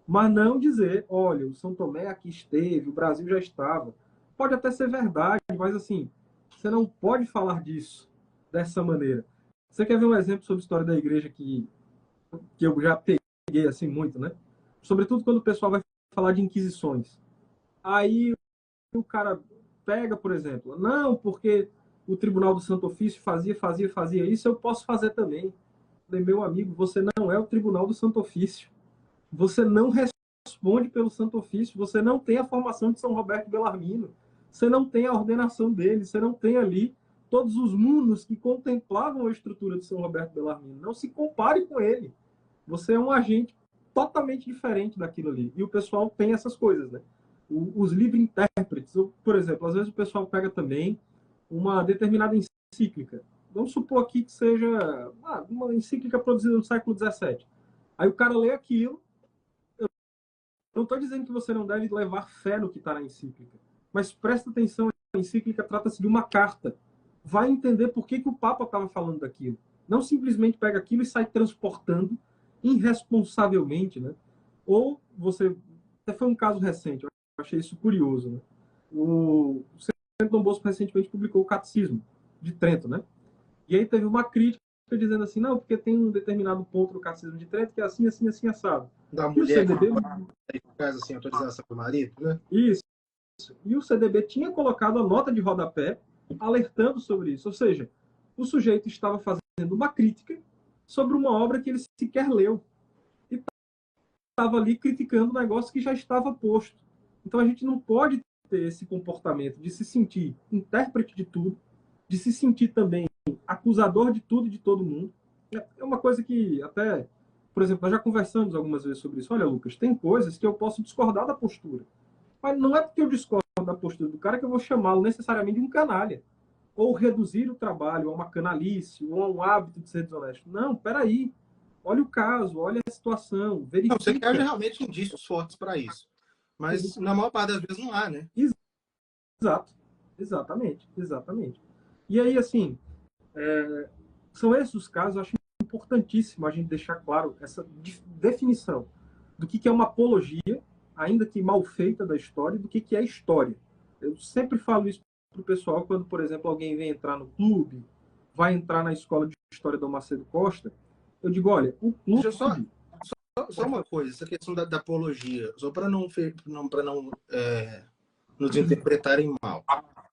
mas não dizer, olha, o São Tomé aqui esteve, o Brasil já estava. Pode até ser verdade, mas assim, você não pode falar disso dessa maneira. Você quer ver um exemplo sobre a história da igreja que eu já peguei assim muito, né? Sobretudo quando o pessoal vai falar de inquisições. Aí o cara pega, por exemplo, não, porque o Tribunal do Santo Ofício fazia isso, eu posso fazer também. Meu amigo, você não é o Tribunal do Santo Ofício. Você não responde pelo Santo Ofício, você não tem a formação de São Roberto Bellarmino, você não tem a ordenação dele, você não tem ali todos os mundos que contemplavam a estrutura de São Roberto Bellarmino. Não se compare com ele. Você é um agente totalmente diferente daquilo ali. E o pessoal tem essas coisas, né? Os livros intérpretes, por exemplo, às vezes o pessoal pega também uma determinada encíclica. Vamos supor aqui que seja uma encíclica produzida no século XVII. Aí o cara lê aquilo. Eu não estou dizendo que você não deve levar fé no que está na encíclica, mas presta atenção, a encíclica trata-se de uma carta. Vai entender por que o Papa estava falando daquilo. Não simplesmente pega aquilo e sai transportando irresponsavelmente, né? Ou você... Até foi um caso recente, eu achei isso curioso, né? O Centro Dom Bosco recentemente publicou o Catecismo de Trento, né? E aí teve uma crítica dizendo assim, não, porque tem um determinado ponto do Catecismo de Trento que é assim, assim, assim, assado. Da E o mulher CDB... que faz assim, autorização para o marido, né? Isso. E o CDB tinha colocado a nota de rodapé alertando sobre isso. Ou seja, o sujeito estava fazendo uma crítica sobre uma obra que ele sequer leu. E estava ali criticando um negócio que já estava posto. Então a gente não pode ter esse comportamento de se sentir intérprete de tudo, de se sentir também acusador de tudo e de todo mundo. É uma coisa que até, por exemplo, nós já conversamos algumas vezes sobre isso. Olha, Lucas, tem coisas que eu posso discordar da postura. Mas não é porque eu discordo da postura do cara que eu vou chamá-lo necessariamente de um canalha. Ou reduzir o trabalho a uma canalice, ou a um hábito de ser desonesto. Não, peraí. Olha o caso, olha a situação, verifica. Não, você quer realmente indícios fortes para isso. Mas na maior parte das vezes não há, né? Exato. Exatamente. Exatamente. E aí, assim, são esses os casos, eu acho importantíssimo a gente deixar claro essa definição do que é uma apologia, ainda que mal feita da história, do que é história. Eu sempre falo isso para o pessoal quando, por exemplo, alguém vem entrar no clube, vai entrar na escola de história do Macedo Costa, eu digo, olha, o clube... Deixa eu só uma coisa, essa questão da apologia, só para não nos interpretarem mal.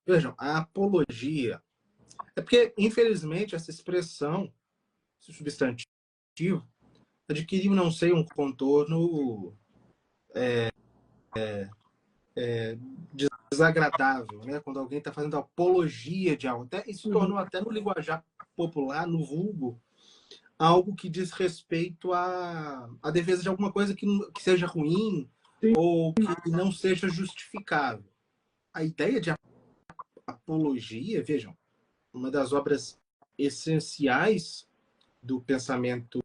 Vejam, a apologia é porque, infelizmente, essa expressão, esse substantivo, adquiriu, não sei, um contorno desagradável, né? Quando alguém está fazendo apologia de algo. Até, isso tornou até no linguajar popular, no vulgo, algo que diz respeito à defesa de alguma coisa que seja ruim ou que não seja justificável. A ideia de apologia, vejam, uma das obras essenciais do pensamento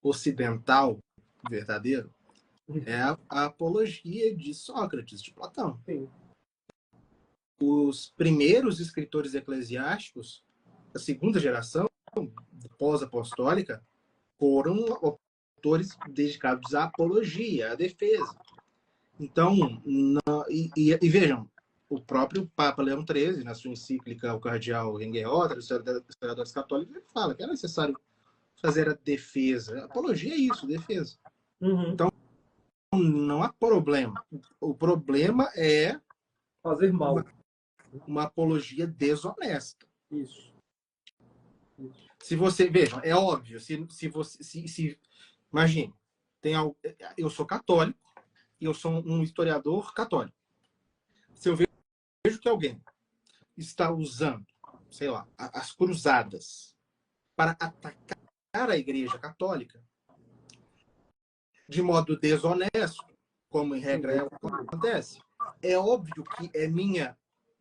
ocidental verdadeiro é a apologia de Sócrates, de Platão. Sim. Os primeiros escritores eclesiásticos, da segunda geração, pós-apostólica, foram autores dedicados à apologia, à defesa. Então, e vejam, o próprio Papa Leão XIII, na sua encíclica O Cardeal Ringueotra, historiadores católicos, ele fala que é necessário fazer a defesa. A apologia é isso, defesa. Então, não há problema. O problema é fazer mal. Uma apologia desonesta. Isso. Isso. Se você, veja, é óbvio, imagine, eu sou católico e eu sou um historiador católico. Se eu vejo que alguém está usando, sei lá, as cruzadas para atacar a Igreja Católica de modo desonesto, como em regra acontece, é óbvio que é minha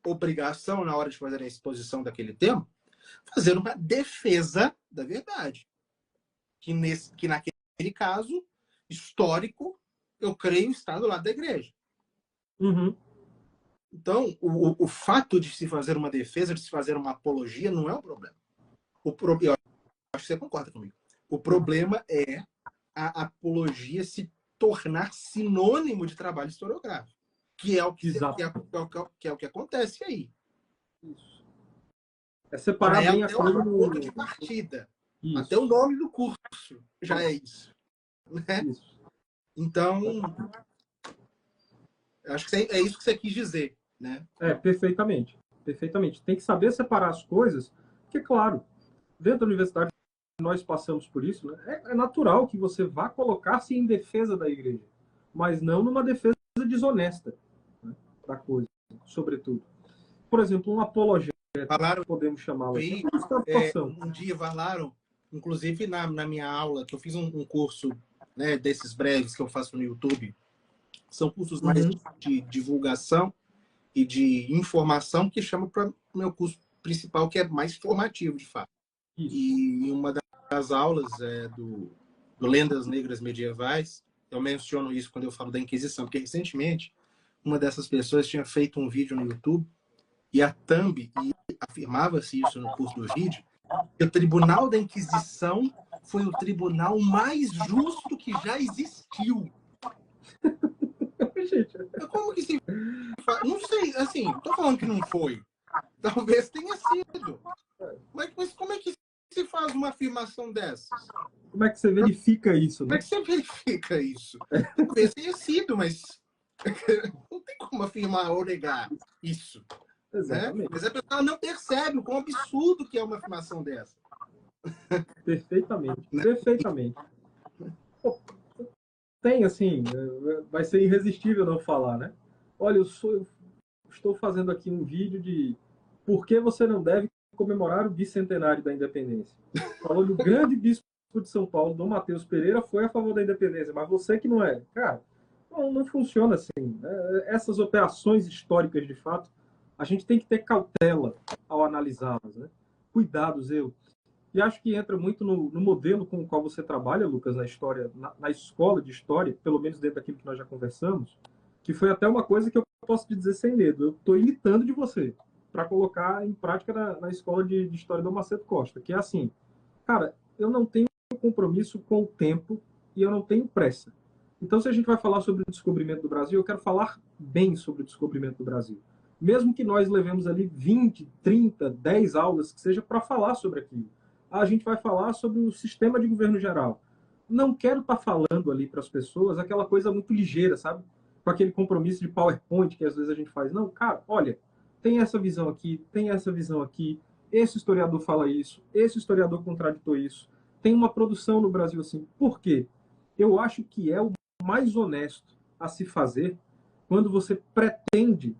obrigação, na hora de fazer a exposição daquele tema, fazer uma defesa da verdade. Que naquele caso histórico, eu creio estar do lado da Igreja. Uhum. Então, o fato de se fazer uma defesa, de se fazer uma apologia, não é um problema. Eu acho que você concorda comigo. O problema é a apologia se tornar sinônimo de trabalho historiográfico, que é o que acontece aí. Isso. É separar bem a coisa no ponto de partida. Isso. Até o nome do curso já é isso. Né? Isso. Então, acho que é isso que você quis dizer. Né? Perfeitamente. Perfeitamente. Tem que saber separar as coisas, porque, claro, dentro da universidade nós passamos por isso, né? É natural que você vá colocar-se em defesa da igreja, mas não numa defesa desonesta, né, da coisa, sobretudo. Por exemplo, um apologeta, podemos chamá-lo assim. Um dia falaram, inclusive na minha aula, que eu fiz um curso, né, desses breves que eu faço no YouTube, são cursos mais de divulgação e de informação, que chama para o meu curso principal, que é mais formativo, de fato. Isso. E em uma das aulas do Lendas Negras Medievais, eu menciono isso quando eu falo da Inquisição, porque recentemente uma dessas pessoas tinha feito um vídeo no YouTube e a thumb, e afirmava-se isso no curso do vídeo, que o Tribunal da Inquisição foi o tribunal mais justo que já existiu. Como que se faz? Não sei, assim, tô falando que não foi. Talvez tenha sido. Mas como é que se faz uma afirmação dessas? Como é que você verifica isso? Né? Como é que você verifica isso? Talvez tenha sido, mas não tem como afirmar ou negar isso. Né? Mas a pessoa não percebe o quão absurdo que é uma afirmação dessa. Perfeitamente. Perfeitamente. Pô, tem, assim, vai ser irresistível não falar, né? Olha, eu estou fazendo aqui um vídeo de por que você não deve comemorar o bicentenário da independência. Falou do grande bispo de São Paulo, Dom Mateus Pereira, foi a favor da independência, mas você que não é. Cara, não funciona assim. Essas operações históricas, de fato, a gente tem que ter cautela ao analisá-las, né? Cuidados, E acho que entra muito no modelo com o qual você trabalha, Lucas, na história, na escola de história, pelo menos dentro daquilo que nós já conversamos, que foi até uma coisa que eu posso te dizer sem medo. Eu estou imitando de você para colocar em prática na escola de história do Macedo Costa, que é assim, cara, eu não tenho compromisso com o tempo e eu não tenho pressa. Então, se a gente vai falar sobre o descobrimento do Brasil, eu quero falar bem sobre o descobrimento do Brasil. Mesmo que nós levemos ali 20, 30, 10 aulas, que seja para falar sobre aquilo. A gente vai falar sobre o sistema de governo geral. Não quero estar falando ali para as pessoas aquela coisa muito ligeira, sabe? Com aquele compromisso de PowerPoint que às vezes a gente faz. Não, cara, olha, tem essa visão aqui, tem essa visão aqui, esse historiador fala isso, esse historiador contraditou isso. Tem uma produção no Brasil assim. Por quê? Eu acho que é o mais honesto a se fazer quando você pretende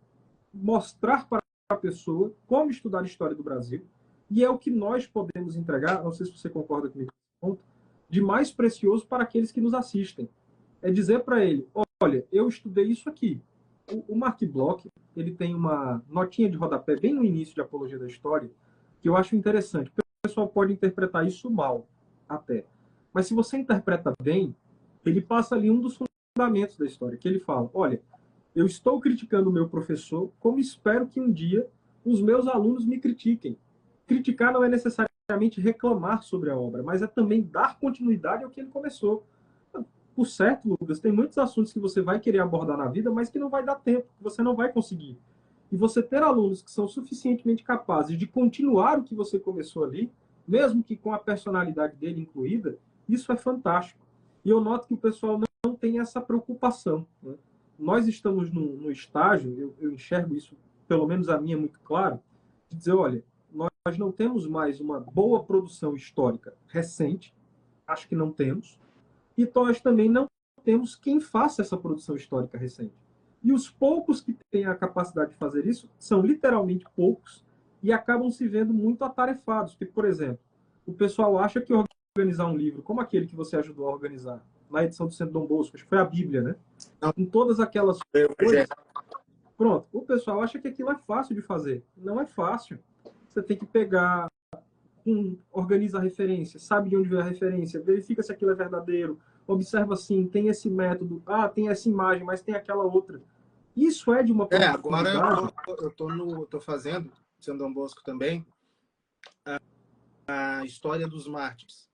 mostrar para a pessoa como estudar a história do Brasil, e é o que nós podemos entregar, não sei se você concorda comigo nesse ponto, de mais precioso para aqueles que nos assistem. É dizer para ele, olha, eu estudei isso aqui. O Mark Bloch, ele tem uma notinha de rodapé bem no início de Apologia da História, que eu acho interessante. O pessoal pode interpretar isso mal, até. Mas se você interpreta bem, ele passa ali um dos fundamentos da história, que ele fala, olha, eu estou criticando o meu professor, como espero que um dia os meus alunos me critiquem. Criticar não é necessariamente reclamar sobre a obra, mas é também dar continuidade ao que ele começou. Por certo, Lucas, tem muitos assuntos que você vai querer abordar na vida, mas que não vai dar tempo, que você não vai conseguir. E você ter alunos que são suficientemente capazes de continuar o que você começou ali, mesmo que com a personalidade dele incluída, isso é fantástico. E eu noto que o pessoal não tem essa preocupação, né? Nós estamos no estágio, eu enxergo isso, pelo menos a minha, muito claro, de dizer, olha, nós nós não temos mais uma boa produção histórica recente, acho que não temos, e nós também não temos quem faça essa produção histórica recente. E os poucos que têm a capacidade de fazer isso são literalmente poucos e acabam se vendo muito atarefados. Porque, por exemplo, o pessoal acha que organizar um livro, como aquele que você ajudou a organizar, na edição do Centro Dom Bosco, acho que foi a Bíblia, né? Com todas aquelas coisas. Pronto, o pessoal acha que aquilo é fácil de fazer. Não é fácil. Você tem que pegar, organiza a referência, sabe de onde veio a referência, verifica se aquilo é verdadeiro, observa assim, tem esse método, tem essa imagem, mas tem aquela outra. Isso é de uma profundidade. Agora eu tô fazendo, São Dom Bosco também, a história dos mártires,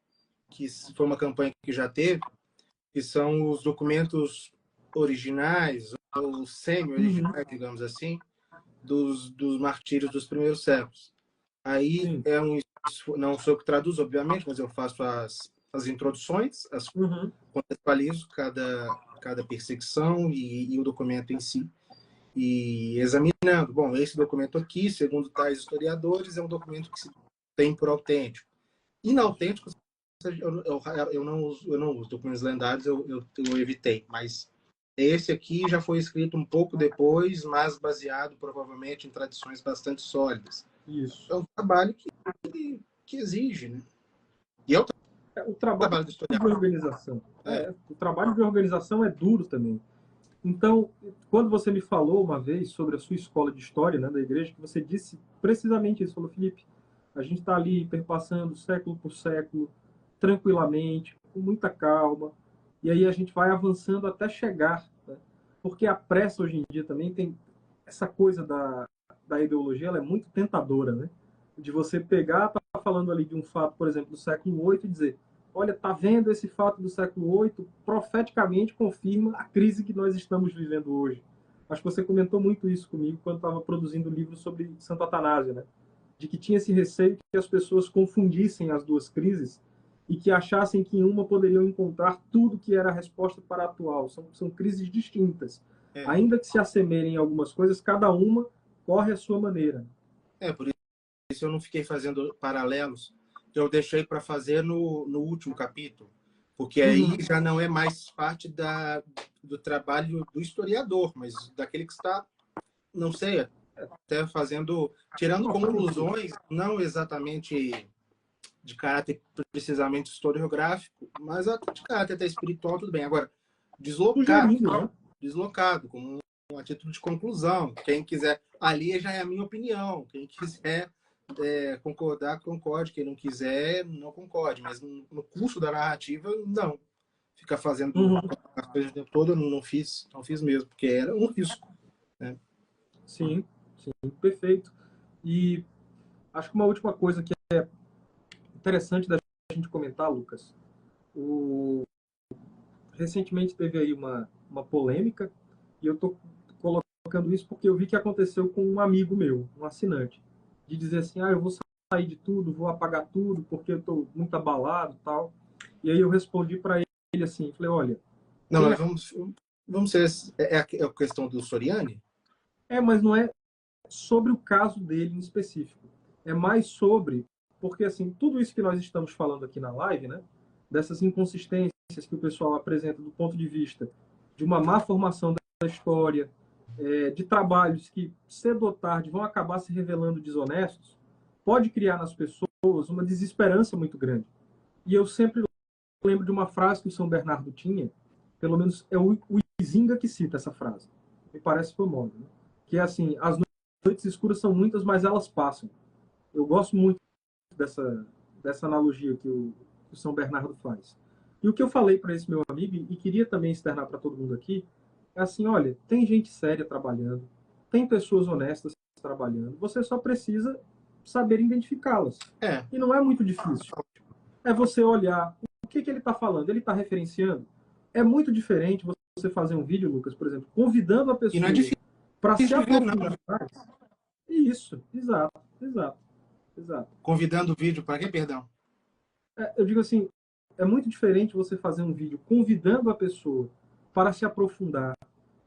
que foi uma campanha que já teve, que são os documentos originais, ou semi-originais, digamos assim, dos martírios dos primeiros séculos. Aí não sou eu que traduzo, obviamente, mas eu faço as introduções, contextualizo cada perseguição e o documento em si. E examinando, bom, esse documento aqui, segundo tais historiadores, é um documento que se tem por autêntico. Inautêntico, eu não uso documentos lendários, eu evitei, mas esse aqui já foi escrito um pouco depois, mas baseado provavelmente em tradições bastante sólidas. Isso. É um trabalho que exige, né? E o trabalho de organização. O trabalho de organização é duro também. Então, quando você me falou uma vez sobre a sua escola de história, né, da igreja, que você disse precisamente isso, falou, Felipe, a gente está ali perpassando século por século, tranquilamente, com muita calma, e aí a gente vai avançando até chegar, né? Porque a pressa hoje em dia também tem essa coisa da ideologia, ela é muito tentadora, né? De você pegar, tá falando ali de um fato, por exemplo, do século VIII e dizer, olha, tá vendo esse fato do século VIII, profeticamente confirma a crise que nós estamos vivendo hoje. Acho que você comentou muito isso comigo quando estava produzindo o livro sobre Santo Atanásio, né? De que tinha esse receio que as pessoas confundissem as duas crises e que achassem que em uma poderiam encontrar tudo que era a resposta para a atual. São crises distintas. Ainda que se assemelhem em algumas coisas, cada uma corre a sua maneira. Por isso eu não fiquei fazendo paralelos, que eu deixei para fazer no último capítulo, porque aí já não é mais parte do trabalho do historiador, mas daquele que está, não sei, até tirando conclusões, não exatamente de caráter precisamente historiográfico, mas de caráter até espiritual, tudo bem. Agora, deslocado, como a título de conclusão. Quem quiser, ali já é a minha opinião. Quem quiser concordar, concorde. Quem não quiser, não concorde. Mas no curso da narrativa, não. Ficar fazendo as coisas o tempo todo, eu não fiz mesmo, porque era um risco. Né? Sim, perfeito. E acho que uma última coisa que é interessante da gente comentar, Lucas, recentemente teve aí uma polêmica, e eu estou colocando isso porque eu vi que aconteceu com um amigo meu, um assinante, de dizer assim, eu vou sair de tudo, vou apagar tudo, porque eu estou muito abalado e tal. E aí eu respondi para ele assim, falei, olha... Não, mas vamos ser... É a questão do Soriani? Mas não é sobre o caso dele em específico. É mais sobre... Porque, assim, tudo isso que nós estamos falando aqui na live, né? Dessas inconsistências que o pessoal apresenta do ponto de vista de uma má formação da história, de trabalhos que, cedo ou tarde, vão acabar se revelando desonestos, pode criar nas pessoas uma desesperança muito grande. E eu sempre lembro de uma frase que o São Bernardo tinha, pelo menos é o Izinga que cita essa frase, me parece famosa, né? Que é assim, as noites escuras são muitas, mas elas passam. Eu gosto muito dessa analogia que o São Bernardo faz. E o que eu falei para esse meu amigo, e queria também externar para todo mundo aqui, é assim, olha, tem gente séria trabalhando, tem pessoas honestas trabalhando, você só precisa saber identificá-las. E não é muito difícil. É você olhar o que ele está falando, ele está referenciando. É muito diferente você fazer um vídeo, Lucas, por exemplo, convidando a pessoa para se aprofundar. Isso, exato. Convidando o vídeo para quê, perdão? Eu digo assim, é muito diferente você fazer um vídeo convidando a pessoa para se aprofundar,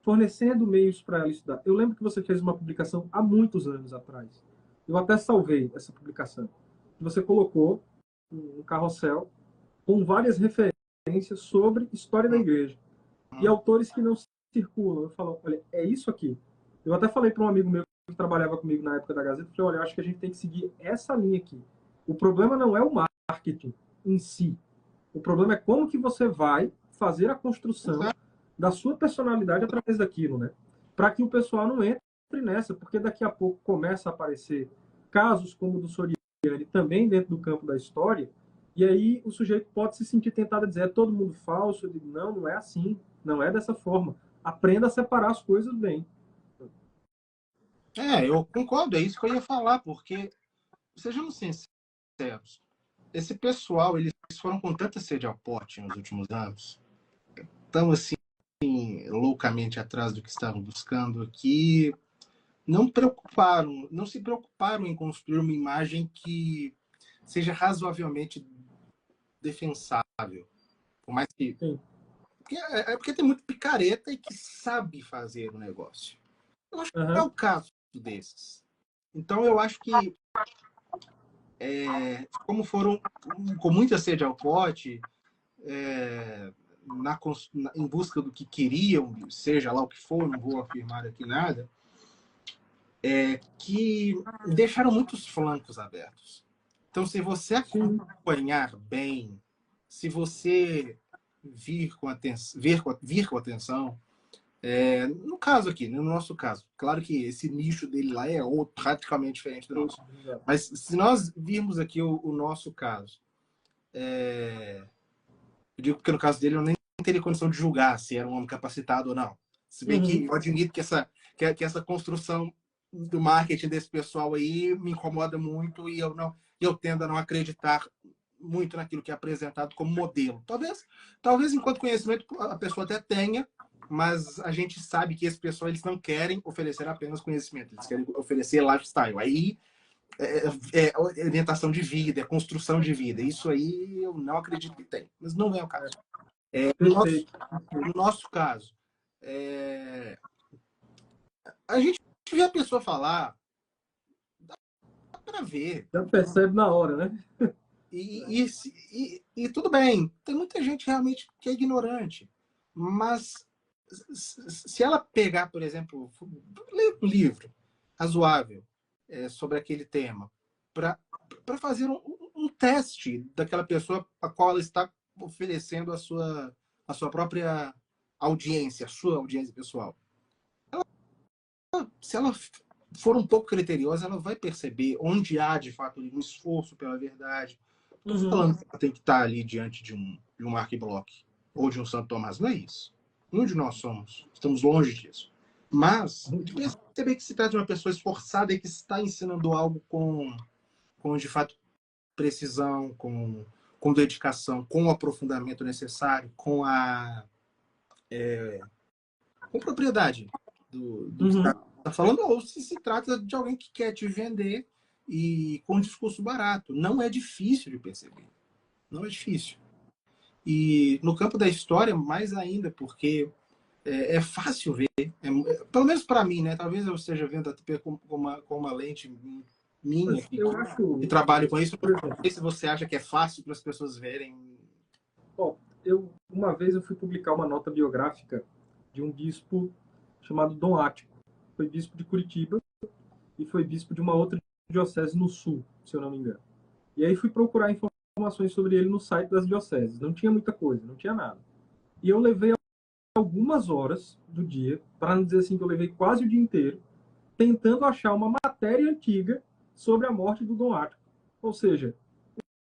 fornecendo meios para ela estudar. Eu lembro que você fez uma publicação há muitos anos atrás. eu até salvei essa publicação. Você colocou um carrossel com várias referências sobre história da igreja. E autores que não circulam. Eu falo, olha, é isso aqui. Eu até falei para um amigo meu que trabalhava comigo na época da Gazeta, eu falei, olha, eu acho que a gente tem que seguir essa linha aqui. O problema não é o marketing em si. O problema é como que você vai fazer a construção da sua personalidade através daquilo, né? Para que o pessoal não entre nessa, porque daqui a pouco começa a aparecer casos como o do Soriano, também dentro do campo da história, e aí o sujeito pode se sentir tentado a dizer, é todo mundo falso. Eu digo, não, não é assim, não é dessa forma. Aprenda a separar as coisas bem. Eu concordo, é isso que eu ia falar, porque, sejamos sinceros, esse pessoal, eles foram com tanta sede ao pote nos últimos anos, tão assim, loucamente atrás do que estavam buscando, que não se preocuparam em construir uma imagem que seja razoavelmente defensável. Por mais que... Porque tem muito picareta e que sabe fazer o negócio. Eu acho que é o caso desses. Então, eu acho que como foram com muita sede ao pote, em busca do que queriam, seja lá o que for, não vou afirmar aqui nada, que deixaram muitos flancos abertos. Então, se você acompanhar bem, se você vir com atenção, no caso aqui, no nosso caso, claro que esse nicho dele lá é radicalmente diferente do nosso. Mas se nós virmos aqui o nosso caso, eu digo porque no caso dele eu nem teria condição de julgar se era um homem capacitado ou não. Se bem que eu admito que essa construção do marketing desse pessoal aí me incomoda muito e eu tendo a não acreditar muito naquilo que é apresentado como modelo. Talvez enquanto conhecimento a pessoa até tenha, mas a gente sabe que esse pessoal eles não querem oferecer apenas conhecimento, eles querem oferecer lifestyle. Aí é orientação de vida, é construção de vida. Isso aí eu não acredito que tem, mas não é o caso. No nosso caso, a gente vê a pessoa falar, dá para ver. Já percebe na hora, né? E tudo bem, tem muita gente realmente que é ignorante, mas se ela pegar, por exemplo, ler um livro razoável sobre aquele tema, para fazer um teste daquela pessoa a qual ela está oferecendo a sua própria audiência, a sua audiência pessoal. Se ela for um pouco criteriosa, ela vai perceber onde há, de fato, um esforço pela verdade. Não estou falando que ela tem que estar ali diante de um Mark Bloch ou de um Santo Tomás, não é isso. Nenhum de nós estamos longe disso. Mas, de perceber que se trata de uma pessoa esforçada e que está ensinando algo com de fato, precisão, com dedicação, com o aprofundamento necessário, com propriedade do que está falando, ou se trata de alguém que quer te vender e com um discurso barato. Não é difícil de perceber. Não é difícil. E no campo da história, mais ainda, porque é fácil ver. Pelo menos para mim, né? Talvez eu esteja vendo até com uma lente minha que trabalho com isso. Não sei se você acha que é fácil para as pessoas verem. Uma vez eu fui publicar uma nota biográfica de um bispo chamado Dom Ático. Foi bispo de Curitiba e foi bispo de uma outra diocese no sul, se eu não me engano. E aí fui procurar informações sobre ele no site das dioceses. Não tinha muita coisa, não tinha nada. E eu levei algumas horas do dia, para não dizer assim que eu levei quase o dia inteiro, tentando achar uma matéria antiga sobre a morte do Dom Ático. Ou seja,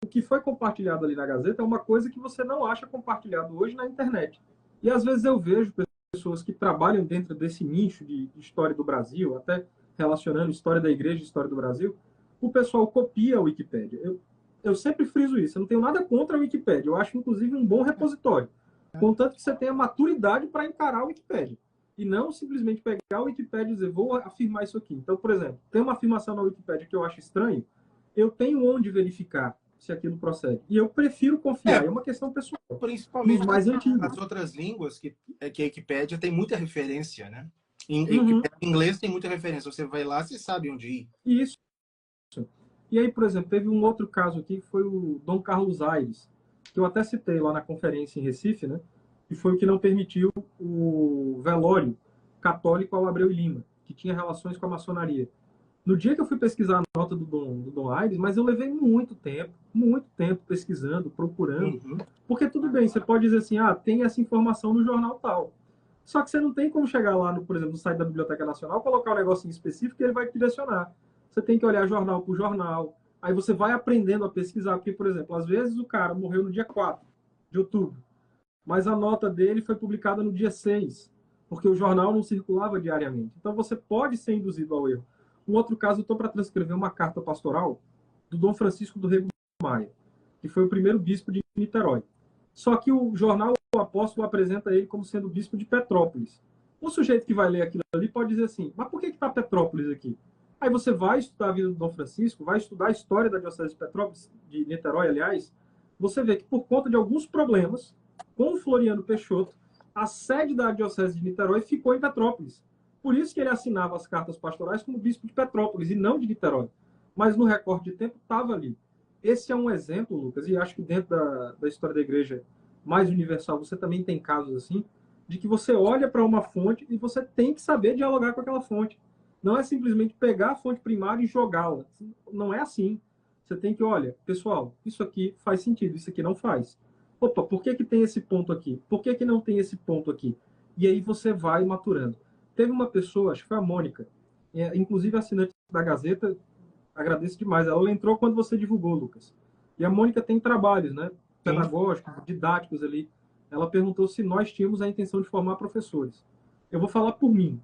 o que foi compartilhado ali na Gazeta é uma coisa que você não acha compartilhado hoje na internet. E às vezes eu vejo pessoas que trabalham dentro desse nicho de história do Brasil, até relacionando história da igreja e história do Brasil, o pessoal copia a Wikipédia. Eu sempre friso isso, eu não tenho nada contra a Wikipédia, eu acho inclusive um bom repositório, contanto que você tenha maturidade para encarar a Wikipédia, e não simplesmente pegar a Wikipédia e dizer, vou afirmar isso aqui. Então, por exemplo, tem uma afirmação na Wikipédia que eu acho estranho, eu tenho onde verificar se aquilo procede. E eu prefiro confiar, é uma questão pessoal. Principalmente mais as outras línguas, que a Wikipédia tem muita referência, né? Em inglês tem muita referência. Você vai lá, você sabe onde ir. Isso. E aí, por exemplo, teve um outro caso aqui, que foi o Dom Carlos Aires, que eu até citei lá na conferência em Recife, né? Que foi o que não permitiu o velório católico ao Abreu e Lima, que tinha relações com a maçonaria. No dia que eu fui pesquisar a nota do Dom Aires, mas eu levei muito tempo pesquisando, procurando, porque tudo bem, você pode dizer assim, ah, tem essa informação no jornal tal. Só que você não tem como chegar lá, no, por exemplo, no site da Biblioteca Nacional, colocar um negocinho específico e ele vai te direcionar. Você tem que olhar jornal por jornal. Aí você vai aprendendo a pesquisar, porque, por exemplo, às vezes o cara morreu no dia 4 de outubro, mas a nota dele foi publicada no dia 6, porque o jornal não circulava diariamente. Então você pode ser induzido ao erro. Um outro caso, eu estou para transcrever uma carta pastoral do Dom Francisco do Rego Maia, que foi o primeiro bispo de Niterói. Só que o jornal O Apóstolo apresenta ele como sendo bispo de Petrópolis. O sujeito que vai ler aquilo ali pode dizer assim, mas por que está Petrópolis aqui? Aí você vai estudar a vida do Dom Francisco, vai estudar a história da Diocese de Petrópolis, de Niterói, aliás, você vê que por conta de alguns problemas, com o Floriano Peixoto, a sede da Diocese de Niterói ficou em Petrópolis. Por isso que ele assinava as cartas pastorais como bispo de Petrópolis e não de Niterói. Mas no recorte de tempo estava ali. Esse é um exemplo, Lucas, e acho que dentro da história da igreja mais universal você também tem casos assim, de que você olha para uma fonte e você tem que saber dialogar com aquela fonte. Não é simplesmente pegar a fonte primária e jogá-la. Não é assim. Você tem que, olha, pessoal, isso aqui faz sentido, isso aqui não faz. Opa, por que tem esse ponto aqui? Por que não tem esse ponto aqui? E aí você vai maturando. Teve uma pessoa, acho que foi a Mônica, inclusive assinante da Gazeta, agradeço demais. Ela entrou quando você divulgou, Lucas. E a Mônica tem trabalhos, né, pedagógicos, didáticos ali. Ela perguntou se nós tínhamos a intenção de formar professores. Eu vou falar por mim.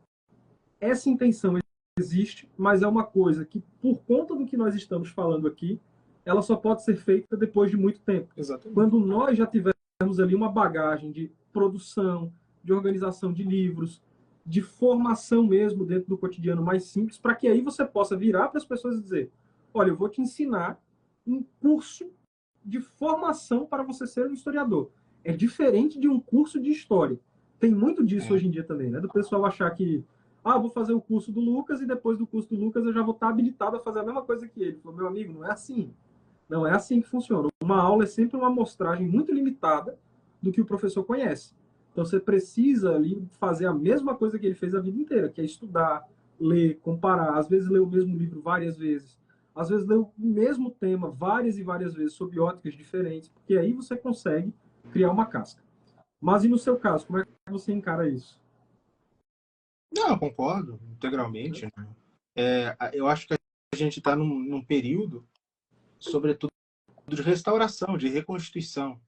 Essa intenção existe, mas é uma coisa que, por conta do que nós estamos falando aqui, ela só pode ser feita depois de muito tempo. Exatamente. Quando nós já tivermos ali uma bagagem de produção, de organização de livros, de formação mesmo dentro do cotidiano mais simples, para que aí você possa virar para as pessoas e dizer, olha, eu vou te ensinar um curso de formação para você ser um historiador. É diferente de um curso de história. Tem muito disso hoje em dia também, né? Do pessoal achar que vou fazer o curso do Lucas e depois do curso do Lucas eu já vou estar habilitado a fazer a mesma coisa que ele. Falou, meu amigo, não é assim. Não é assim que funciona. Uma aula é sempre uma amostragem muito limitada do que o professor conhece. Então você precisa ali fazer a mesma coisa que ele fez a vida inteira, que é estudar, ler, comparar, às vezes ler o mesmo livro várias vezes, às vezes ler o mesmo tema várias e várias vezes sob óticas diferentes, porque aí você consegue criar uma casca. Mas e no seu caso, como é que você encara isso? Não, eu concordo integralmente. Né? Eu acho que a gente está num período, sobretudo, de restauração, de reconstituição.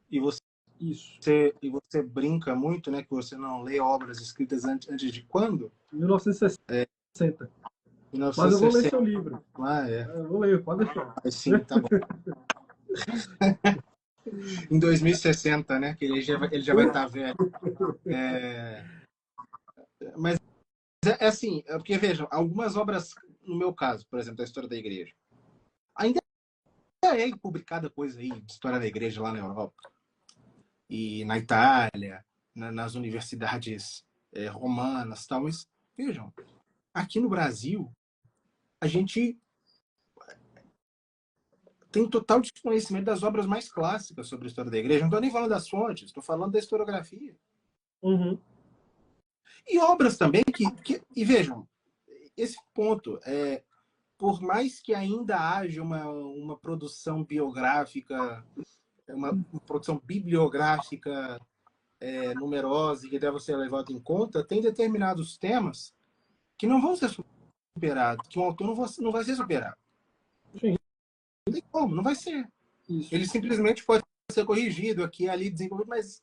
E você brinca muito, né, que você não lê obras escritas antes de quando? 1960. 1960. Mas eu vou ler seu livro. É. Eu vou ler, pode deixar. Sim, tá bom. Em 2060, né? Que ele já vai estar velho. Mas assim, porque vejam, algumas obras, no meu caso, por exemplo, da história da igreja, ainda é publicada coisa aí de história da igreja lá na Europa e na Itália, nas universidades romanas, tal. Mas vejam, aqui no Brasil a gente tem total desconhecimento das obras mais clássicas sobre a história da igreja. Não estou nem falando das fontes, estou falando da historiografia. Uhum. E obras também e vejam, esse ponto, por mais que ainda haja uma produção biográfica, uma produção bibliográfica numerosa e que deve ser levada em conta, tem determinados temas que não vão ser superados, que um autor não vai ser superado. Sim. Não tem como, não vai ser. Isso. Ele simplesmente pode ser corrigido aqui e ali, desenvolvido, mas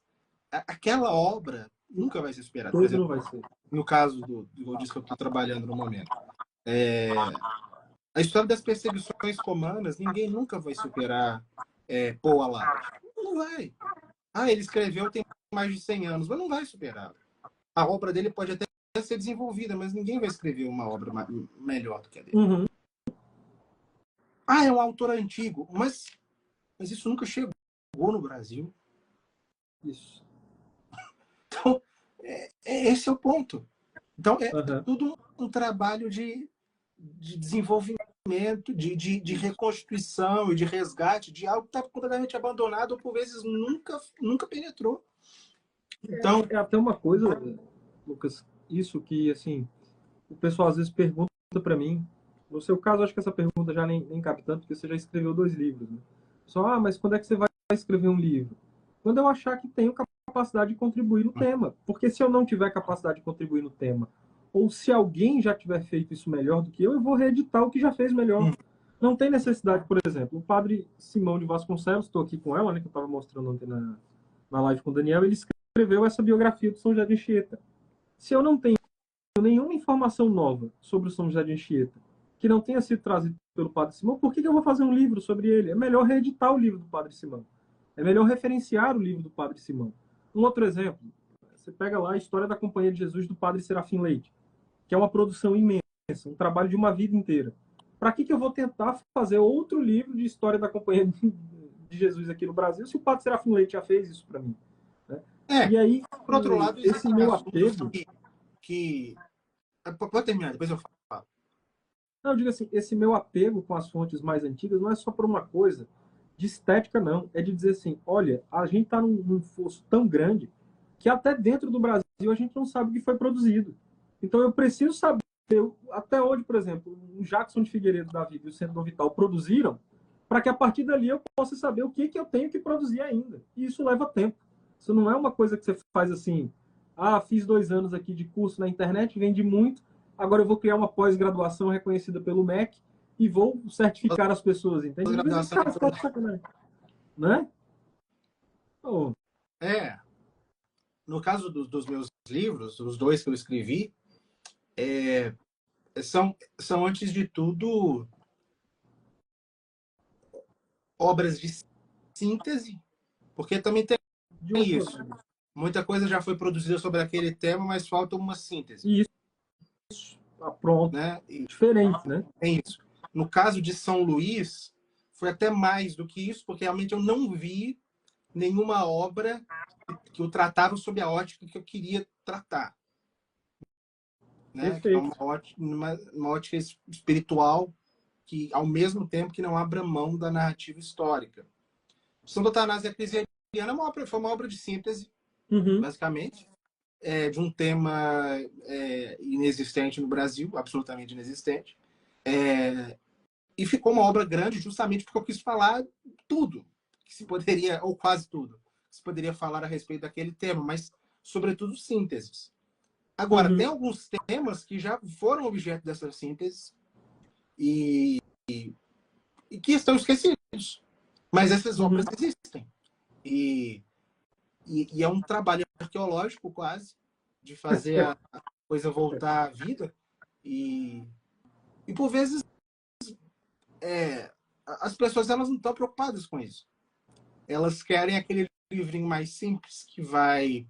aquela obra nunca vai ser superada. Por exemplo, não vai ser. No caso do disco que eu estou trabalhando no momento. A história das perseguições romanas, ninguém nunca vai superar Paul Alaba. Não vai. Ele escreveu tem mais de 100 anos, mas não vai superar. A obra dele pode até ser desenvolvida, mas ninguém vai escrever uma obra melhor do que a dele. Uhum. É um autor antigo, mas isso nunca chegou no Brasil. Isso. Então, esse é o ponto. Então, Uhum. tudo um trabalho de desenvolvimento. de reconstituição e de resgate de algo que está completamente abandonado ou por vezes nunca penetrou. Então, é até uma coisa, Lucas, isso que, assim, o pessoal às vezes pergunta para mim, no seu caso, acho que essa pergunta já nem cabe tanto, porque você já escreveu 2 livros, né? Só, mas quando é que você vai escrever um livro? Quando eu achar que tenho capacidade de contribuir no tema. Porque se eu não tiver capacidade de contribuir no tema, ou se alguém já tiver feito isso melhor do que eu vou reeditar o que já fez melhor. Não tem necessidade, por exemplo, o padre Simão de Vasconcelos, estou aqui com ela, né, que eu estava mostrando ontem na live com o Daniel, ele escreveu essa biografia do São José de Anchieta. Se eu não tenho nenhuma informação nova sobre o São José de Anchieta, que não tenha sido trazido pelo padre Simão, por que eu vou fazer um livro sobre ele? É melhor reeditar o livro do padre Simão. É melhor referenciar o livro do padre Simão. Um outro exemplo, você pega lá a História da Companhia de Jesus do padre Serafim Leite, que é uma produção imensa, um trabalho de uma vida inteira. Para que eu vou tentar fazer outro livro de História da Companhia de Jesus aqui no Brasil, se o padre Serafim Leite já fez isso para mim? Né? E aí, por outro lado, esse meu apego... Pode terminar, depois eu falo. Não, eu digo assim, esse meu apego com as fontes mais antigas não é só por uma coisa de estética, não. É de dizer assim, olha, a gente está num fosso tão grande que até dentro do Brasil a gente não sabe o que foi produzido. Então eu preciso saber até onde, por exemplo, o Jackson de Figueiredo da Vida e o Centro Dom Vital produziram, para que a partir dali eu possa saber o que eu tenho que produzir ainda. E isso leva tempo. Isso não é uma coisa que você faz assim, fiz 2 anos aqui de curso na internet, vendi muito, agora eu vou criar uma pós-graduação reconhecida pelo MEC e vou certificar as pessoas, entende? Pós-graduação, cara, tá sacanagem. Né? Oh. No caso dos meus livros, os 2 que eu escrevi, são antes de tudo obras de síntese, porque também tem isso. Muita coisa já foi produzida sobre aquele tema, mas falta uma síntese. Isso. Pronto. Né? Diferente, né? É isso. No caso de São Luís, foi até mais do que isso, porque realmente eu não vi nenhuma obra que eu tratava sob a ótica que eu queria tratar. Né? Que é uma ótica espiritual que, ao mesmo tempo, que não abra mão da narrativa histórica. São Atanásio e a Crise Ariana foi uma obra de síntese, basicamente, de um tema inexistente no Brasil, absolutamente inexistente. E ficou uma obra grande justamente porque eu quis falar tudo que se poderia, ou quase tudo, que se poderia falar a respeito daquele tema, mas, sobretudo, sínteses. Agora, tem alguns temas que já foram objeto dessa síntese e que estão esquecidos. Mas essas obras existem. E é um trabalho arqueológico, quase, de fazer a coisa voltar à vida. E por vezes, as pessoas elas não estão preocupadas com isso. Elas querem aquele livrinho mais simples que vai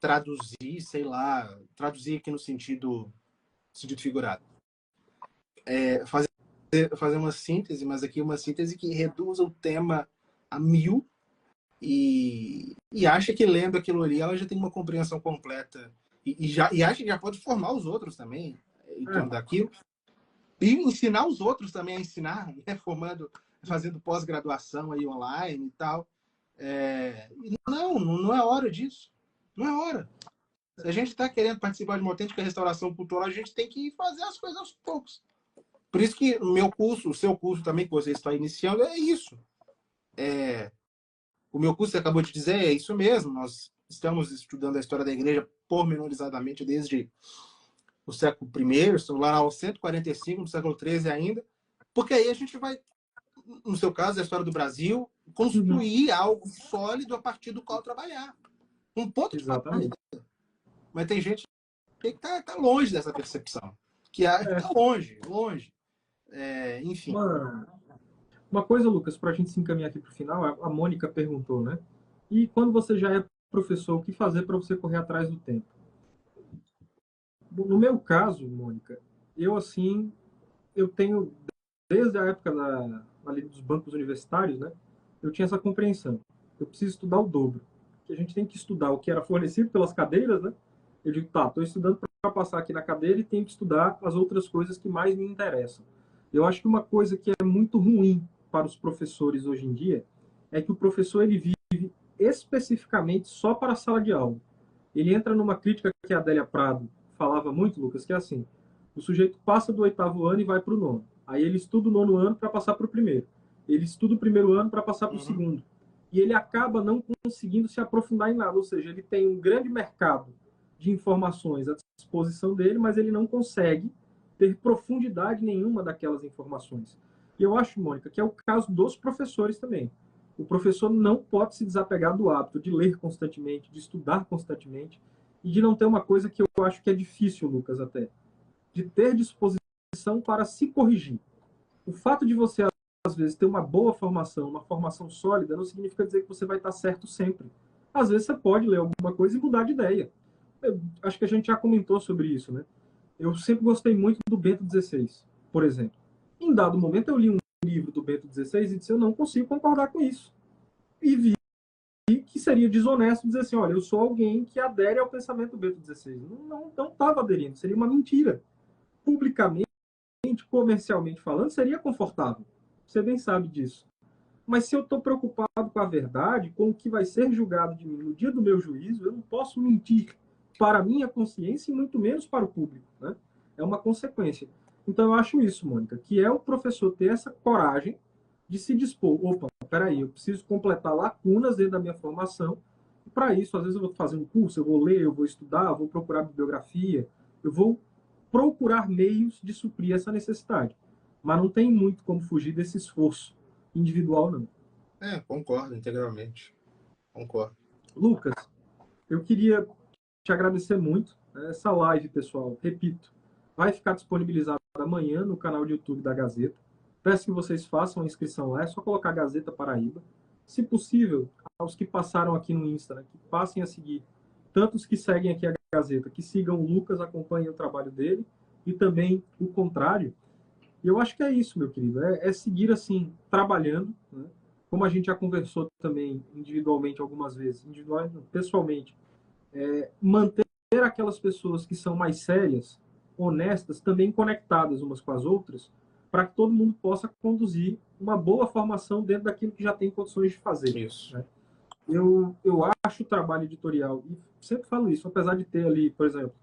traduzir, sei lá, traduzir aqui no sentido figurado. Fazer uma síntese, mas aqui uma síntese que reduza o tema a 1000 e acha que lendo aquilo ali ela já tem uma compreensão completa e acha que já pode formar os outros também em torno daquilo e ensinar os outros também a ensinar, né? Fazendo pós-graduação aí online e tal. Não é hora disso. Não é hora. Se a gente está querendo participar de uma autêntica restauração cultural, a gente tem que fazer as coisas aos poucos. Por isso que o meu curso, o seu curso também, que você está iniciando, é isso. O meu curso, você acabou de dizer, é isso mesmo. Nós estamos estudando a história da igreja pormenorizadamente desde o século I, estamos lá aos 145 do século XIII ainda, porque aí a gente vai, no seu caso, a história do Brasil, construir algo sólido a partir do qual trabalhar. Um ponto de partida. Mas tem gente que está longe dessa percepção. Que está longe. Enfim. Uma coisa, Lucas, para a gente se encaminhar aqui para o final, a Mônica perguntou, né? E quando você já é professor, o que fazer para você correr atrás do tempo? No meu caso, Mônica, eu tenho, desde a época ali dos bancos universitários, né? Eu tinha essa compreensão. Eu preciso estudar o dobro. Que a gente tem que estudar o que era fornecido pelas cadeiras, né? Eu digo, estou estudando para passar aqui na cadeira e tenho que estudar as outras coisas que mais me interessam. Eu acho que uma coisa que é muito ruim para os professores hoje em dia é que o professor ele vive especificamente só para a sala de aula. Ele entra numa crítica que a Adélia Prado falava muito, Lucas, que é assim, o sujeito passa do 8º ano e vai para o 9º. Aí ele estuda o 9º ano para passar para o 1º. Ele estuda o 1º ano para passar para o 2º. E ele acaba não conseguindo se aprofundar em nada, ou seja, ele tem um grande mercado de informações à disposição dele, mas ele não consegue ter profundidade nenhuma daquelas informações. E eu acho, Mônica, que é o caso dos professores também. O professor não pode se desapegar do hábito de ler constantemente, de estudar constantemente, e de não ter uma coisa que eu acho que é difícil, Lucas, até, de ter disposição para se corrigir. O fato de você, às vezes, ter uma boa formação, uma formação sólida, não significa dizer que você vai estar certo sempre. Às vezes você pode ler alguma coisa e mudar de ideia. Eu acho que a gente já comentou sobre isso, né? Eu sempre gostei muito do Bento XVI, por exemplo. Em dado momento, eu li um livro do Bento XVI e disse, eu não consigo concordar com isso. E vi que seria desonesto dizer assim, olha, eu sou alguém que adere ao pensamento do Bento XVI. Não estava aderindo, seria uma mentira. Publicamente, comercialmente falando, seria confortável. Você bem sabe disso. Mas se eu estou preocupado com a verdade, com o que vai ser julgado de mim no dia do meu juízo, eu não posso mentir para a minha consciência e muito menos para o público, né? É uma consequência. Então eu acho isso, Mônica, que é o professor ter essa coragem de se dispor. Opa, peraí, eu preciso completar lacunas dentro da minha formação. E para isso, às vezes eu vou fazer um curso, eu vou ler, eu vou estudar, eu vou procurar bibliografia, eu vou procurar meios de suprir essa necessidade. Mas não tem muito como fugir desse esforço individual, não. Concordo integralmente. Concordo. Lucas, eu queria te agradecer muito. Essa live, pessoal, repito, vai ficar disponibilizada amanhã no canal de YouTube da Gazeta. Peço que vocês façam a inscrição lá, é só colocar Gazeta Paraíba. Se possível, aos que passaram aqui no Insta, né, que passem a seguir, tanto os que seguem aqui a Gazeta, que sigam o Lucas, acompanhem o trabalho dele, e também o contrário. E eu acho que é isso, meu querido, é seguir assim, trabalhando, né? Como a gente já conversou também individualmente algumas vezes, pessoalmente, manter aquelas pessoas que são mais sérias, honestas, também conectadas umas com as outras, para que todo mundo possa conduzir uma boa formação dentro daquilo que já tem condições de fazer. Isso. Né? Eu acho o trabalho editorial, e sempre falo isso, apesar de ter ali, por exemplo,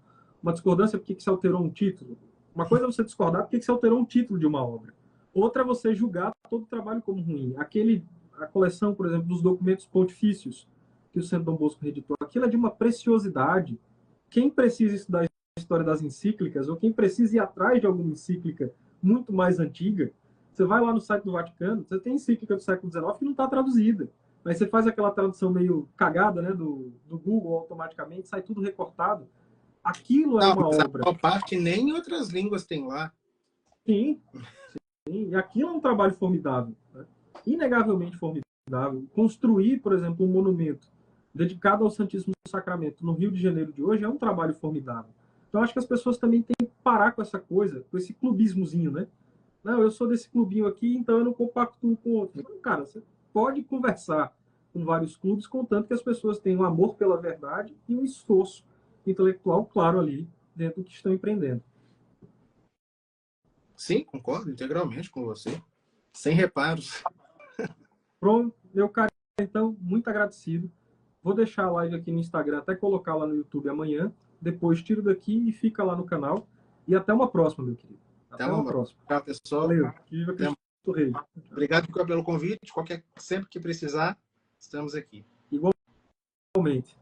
uma discordância porque que se alterou um título. Uma coisa é você discordar porque que se alterou um título de uma obra. Outra é você julgar todo o trabalho como ruim. A coleção, por exemplo, dos documentos pontifícios que o Centro Dom Bosco reeditou, aquilo é de uma preciosidade. Quem precisa estudar a história das encíclicas, ou quem precisa ir atrás de alguma encíclica muito mais antiga, você vai lá no site do Vaticano, você tem encíclica do século XIX que não está traduzida. Mas você faz aquela tradução meio cagada, né, do Google automaticamente, sai tudo recortado. Aquilo é uma obra. A parte nem em outras línguas tem lá. Sim, sim. E aquilo é um trabalho formidável, né? Inegavelmente formidável. Construir, por exemplo, um monumento dedicado ao Santíssimo Sacramento no Rio de Janeiro de hoje é um trabalho formidável. Então, acho que as pessoas também têm que parar com essa coisa, com esse clubismozinho, né? Não, eu sou desse clubinho aqui, então eu não compactuo com outro. Não, cara, você pode conversar com vários clubes, contanto que as pessoas tenham um amor pela verdade e um esforço intelectual claro ali dentro do que estão empreendendo. Sim, concordo integralmente com você. Sem reparos. Pronto, meu cara, então, muito agradecido. Vou deixar a live aqui no Instagram, até colocar lá no YouTube amanhã. Depois tiro daqui e fica lá no canal. E até uma próxima, meu querido. Até uma próxima. Tchau, pessoal. Valeu. Viva Cristo Rei. Obrigado pelo convite. Sempre que precisar, estamos aqui. Igualmente.